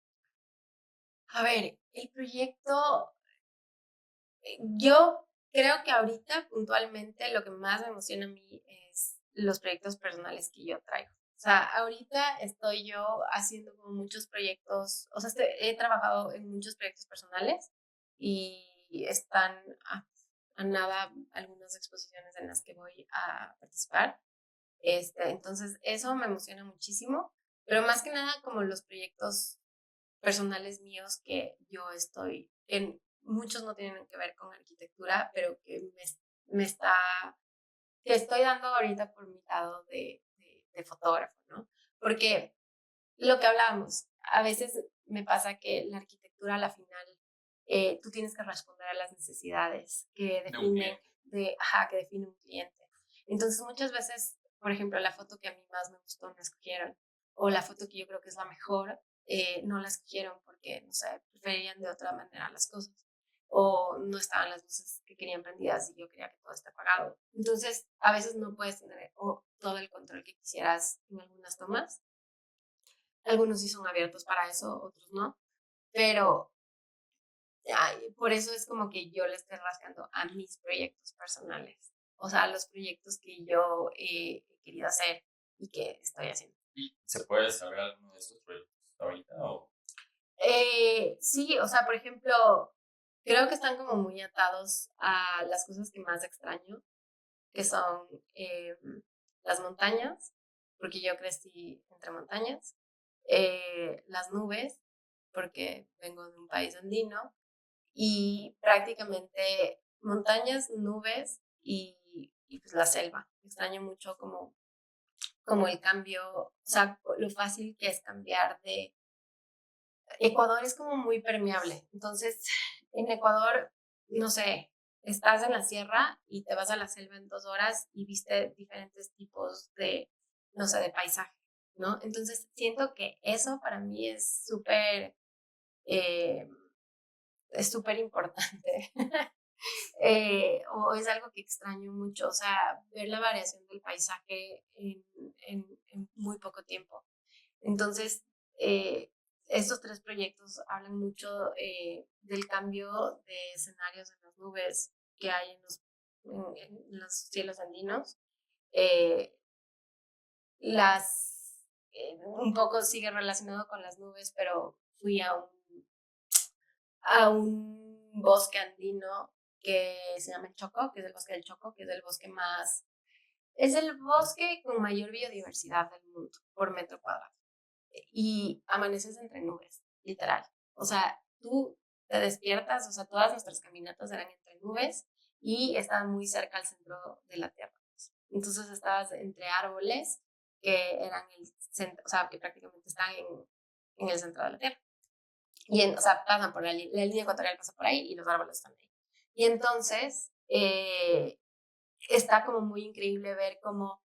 A ver, el proyecto, yo creo que ahorita puntualmente lo que más me emociona a mí es los proyectos personales que yo traigo. O sea, ahorita estoy yo haciendo como muchos proyectos, o sea, he trabajado en muchos proyectos personales y están a nada algunas exposiciones en las que voy a participar. Entonces, eso me emociona muchísimo, pero más que nada como los proyectos personales míos que yo estoy en, muchos no tienen que ver con arquitectura, pero que que estoy dando ahorita por mi lado de fotógrafo, ¿no? Porque lo que hablábamos, a veces me pasa que la arquitectura a la final, tú tienes que responder a las necesidades que De un definen, cliente. que define un cliente. Entonces muchas veces, por ejemplo, la foto que a mí más me gustó no escogieron, o la foto que yo creo que es la mejor, no la escogieron porque, no sé, preferían de otra manera las cosas, o no estaban las luces que querían prendidas y yo quería que todo esté apagado. Entonces, a veces no puedes tener todo el control que quisieras en algunas tomas. Algunos sí son abiertos para eso, otros no, pero por eso es como que yo le estoy rascando a mis proyectos personales, o sea, los proyectos que yo he querido hacer y que estoy haciendo. ¿Y se puede saber alguno de estos proyectos ahorita? O... Sí, o sea, por ejemplo, creo que están como muy atados a las cosas que más extraño, que son las montañas, porque yo crecí entre montañas, las nubes, porque vengo de un país andino, y prácticamente montañas, nubes y pues la selva. Extraño mucho como el cambio, o sea, lo fácil que es cambiar de... Ecuador es como muy permeable, entonces en Ecuador, no sé, estás en la sierra y te vas a la selva en 2 horas y viste diferentes tipos de, no sé, de paisaje, ¿no? Entonces siento que eso para mí eh, es súper importante. O es algo que extraño mucho, o sea, ver la variación del paisaje en muy poco tiempo. Entonces, estos 3 proyectos hablan mucho del cambio de escenarios en las nubes que hay en los cielos andinos. Eh, un poco sigue relacionado con las nubes, pero fui a un bosque andino que se llama el Choco, que es el bosque del Choco, que es el bosque es el bosque con mayor biodiversidad del mundo por metro cuadrado. Y amaneces entre nubes, literal. O sea, tú te despiertas, o sea, todas nuestras caminatas eran entre nubes y estaban muy cerca al centro de la Tierra. Entonces estabas entre árboles que eran el centro, o sea, que prácticamente están en el centro de la Tierra. O sea, pasan por la línea ecuatorial, pasa por ahí y los árboles están ahí. Y entonces está como muy increíble ver cómo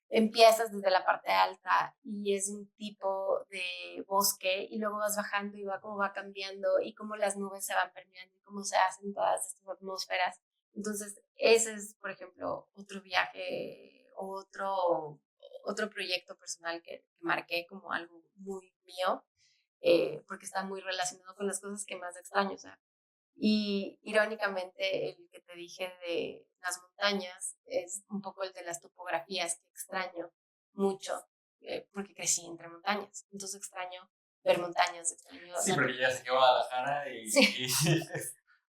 empiezas desde la parte alta y es un tipo de bosque y luego vas bajando y va cómo va cambiando y cómo las nubes se van permeando y cómo se hacen todas estas atmósferas. Entonces, ese es, por ejemplo, otro viaje, otro proyecto personal que marqué como algo muy mío, porque está muy relacionado con las cosas que más extraño. O sea, y irónicamente, el que te dije de las montañas es un poco el de las topografías que extraño mucho, porque crecí entre montañas. Entonces extraño ver montañas, extraño... Sí, porque ya se quedó a Guadalajara Sí,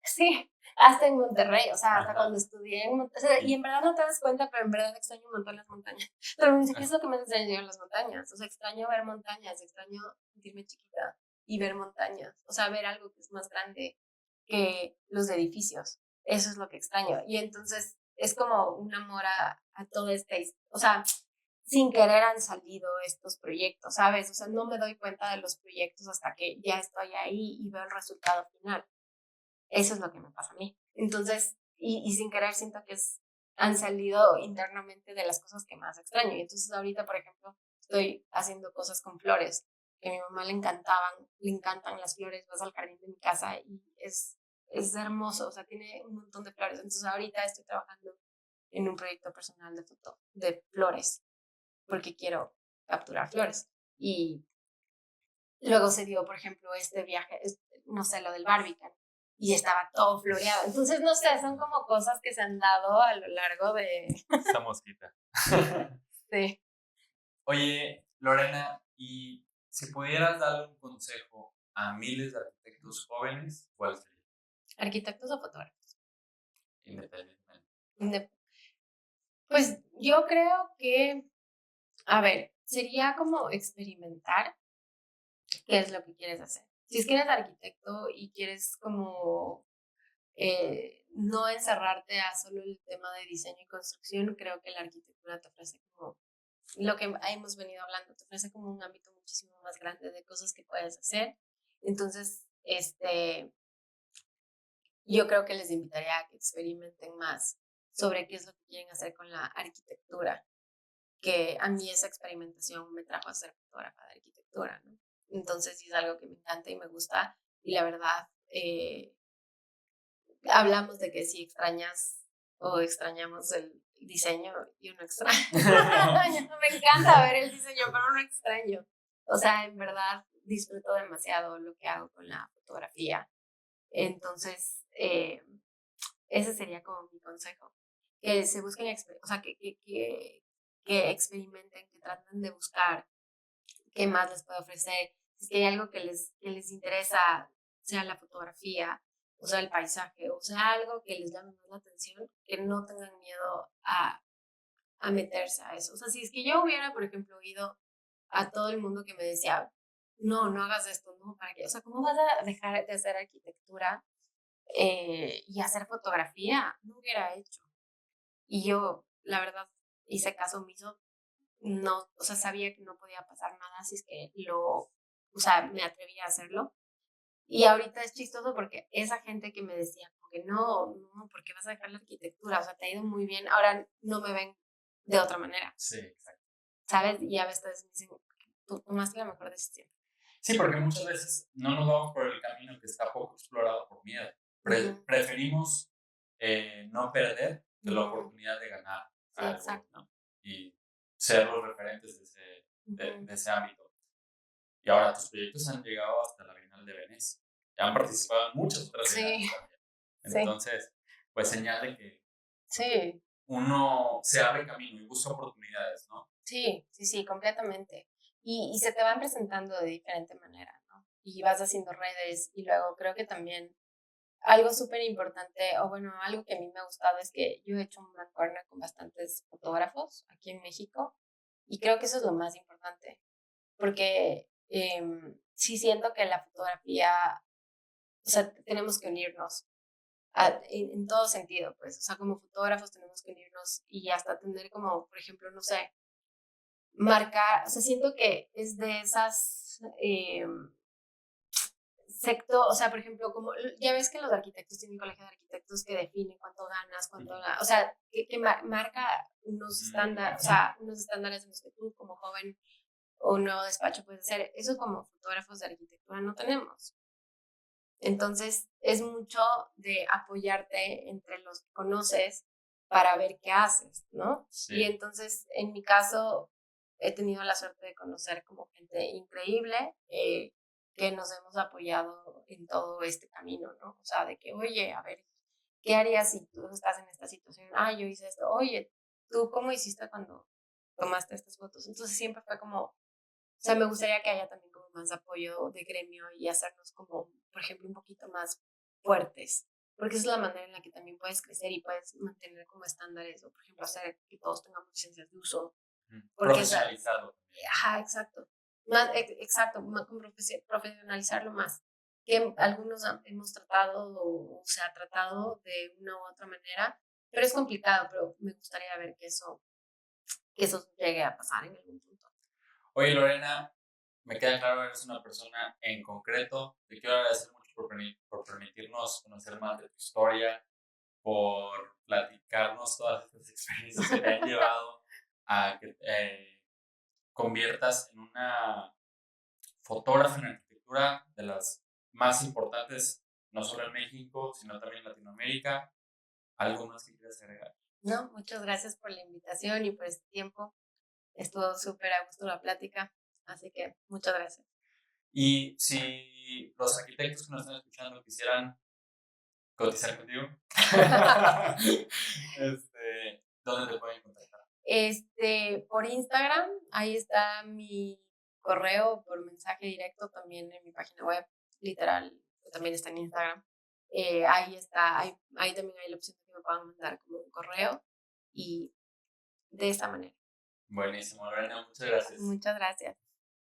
sí, hasta en Monterrey, o sea, hasta Ajá. cuando estudié en Monterrey. O sea, y en verdad no te das cuenta, pero en verdad extraño un montón las montañas. Pero me dice, ¿qué es lo que me extraño las montañas? O sea, extraño ver montañas, extraño sentirme chiquita y ver montañas. O sea, ver algo que es más grande que los edificios. Eso es lo que extraño. Y entonces es como un amor a todo este, o sea, sin querer han salido estos proyectos, ¿sabes? O sea, no me doy cuenta de los proyectos hasta que ya estoy ahí y veo el resultado final. Eso es lo que me pasa a mí. Entonces, y sin querer siento que han salido internamente de las cosas que más extraño. Y entonces ahorita, por ejemplo, estoy haciendo cosas con flores que a mi mamá le encantan las flores, vas al jardín de mi casa y es hermoso, o sea, tiene un montón de flores. Entonces ahorita estoy trabajando en un proyecto personal de foto de flores porque quiero capturar flores. Y luego se dio, por ejemplo, este viaje, no sé, lo del Barbican, y estaba todo floreado. Entonces, no sé, son como cosas que se han dado a lo largo de... Esa mosquita. Sí. Oye, Lorena, y si pudieras darle un consejo a miles de arquitectos jóvenes, ¿cuál sería? ¿Arquitectos o fotógrafos? Independientemente. Pues yo creo que, a ver, sería como experimentar qué es lo que quieres hacer. Si es que eres arquitecto y quieres como no encerrarte a solo el tema de diseño y construcción, creo que la arquitectura te ofrece como lo que hemos venido hablando, te ofrece como un ámbito muchísimo más grande de cosas que puedes hacer. Entonces, yo creo que les invitaría a que experimenten más sobre qué es lo que quieren hacer con la arquitectura, que a mí esa experimentación me trajo a ser fotógrafa de arquitectura, ¿no? Entonces, sí es algo que me encanta y me gusta, y la verdad, hablamos de que si extrañas o extrañamos el diseño, yo no extraño. Me encanta ver el diseño, pero no extraño. O sea, en verdad disfruto demasiado lo que hago con la fotografía. Entonces, ese sería como mi consejo. Que se busquen, o sea, que experimenten, que traten de buscar qué más les puede ofrecer. Si es que hay algo que les interesa, sea la fotografía, o sea el paisaje, o sea algo que les llame más la atención, que no tengan miedo a meterse a eso. O sea, si es que yo hubiera, por ejemplo, oído a todo el mundo que me decía, no, no hagas esto, no, ¿para qué? O sea, ¿cómo vas a dejar de hacer arquitectura y hacer fotografía? No hubiera hecho. Y yo, la verdad, hice caso omiso, no, o sea, sabía que no podía pasar nada si es que o sea, me atrevía a hacerlo. Y ahorita es chistoso porque esa gente que me decía, como que no, no, ¿por qué vas a dejar la arquitectura? O sea, te ha ido muy bien, ahora no me ven de otra manera. Sí, exacto. ¿Sabes? Y a veces me dicen, tú tomaste la mejor decisión. Sí, porque muchas veces no nos vamos por el camino que está poco explorado por miedo. Preferimos no perder que la oportunidad de ganar Sí, algo, exacto. ¿no? Y ser los referentes de ese ámbito. Y ahora tus proyectos han llegado hasta la Bienal de Venecia. Ya han participado en muchas otras bienales también. Entonces, pues señal de que sí, uno se abre camino y busca oportunidades, ¿no? sí, completamente. Y se te van presentando de diferente manera, ¿no? Y vas haciendo redes y luego creo que también algo súper importante, o bueno, algo que a mí me ha gustado es que yo he hecho una mancuerna con bastantes fotógrafos aquí en México y creo que eso es lo más importante, porque sí siento que la fotografía, o sea, tenemos que unirnos en todo sentido, pues, o sea, como fotógrafos tenemos que unirnos y hasta tener como, por ejemplo, no sé, marcar, o sea, siento que es de esas sector, o sea, por ejemplo, como ya ves que los arquitectos tienen colegio de arquitectos que define cuánto ganas, o sea, que marca unos estándares, o sea, unos estándares en los que tú como joven o nuevo despacho puedes hacer. Eso como fotógrafos de arquitectura no tenemos. Entonces, es mucho de apoyarte entre los que conoces para ver qué haces, ¿no? Sí. Y entonces, en mi caso, he tenido la suerte de conocer como gente increíble que nos hemos apoyado en todo este camino, ¿no? O sea, de que, oye, a ver, ¿qué harías si tú estás en esta situación? Ah, yo hice esto. Oye, ¿tú cómo hiciste cuando tomaste estas fotos? Entonces, siempre fue como, o sea, me gustaría que haya también como más apoyo de gremio y hacernos como, por ejemplo, un poquito más fuertes, porque esa es la manera en la que también puedes crecer y puedes mantener como estándares, o por ejemplo, hacer que todos tengamos licencias de uso. Profesionalizarlo. Ajá, exacto. Más, exacto, como profesionalizarlo más. Que algunos hemos tratado o se ha tratado de una u otra manera, Pero es complicado, pero me gustaría ver que eso llegue a pasar en algún punto. Oye, Lorena, me queda claro que eres una persona en concreto. Te quiero agradecer mucho por permitirnos conocer más de tu historia, por platicarnos todas estas experiencias que te han llevado a que te conviertas en una fotógrafa en arquitectura de las más importantes, no solo en México, sino también en Latinoamérica. ¿Algo más que quieras agregar? No, muchas gracias por la invitación y por este tiempo. Estuvo súper a gusto la plática, así que muchas gracias. Y si los arquitectos que nos están escuchando quisieran cotizar contigo, ¿dónde te pueden contactar? Por Instagram, ahí está mi correo por mensaje directo, también en mi página web, literal, también está en Instagram. Ahí está, ahí también hay la opción de que me puedan mandar como un correo y de esta manera. Buenísimo, Lorena, muchas gracias. Muchas gracias.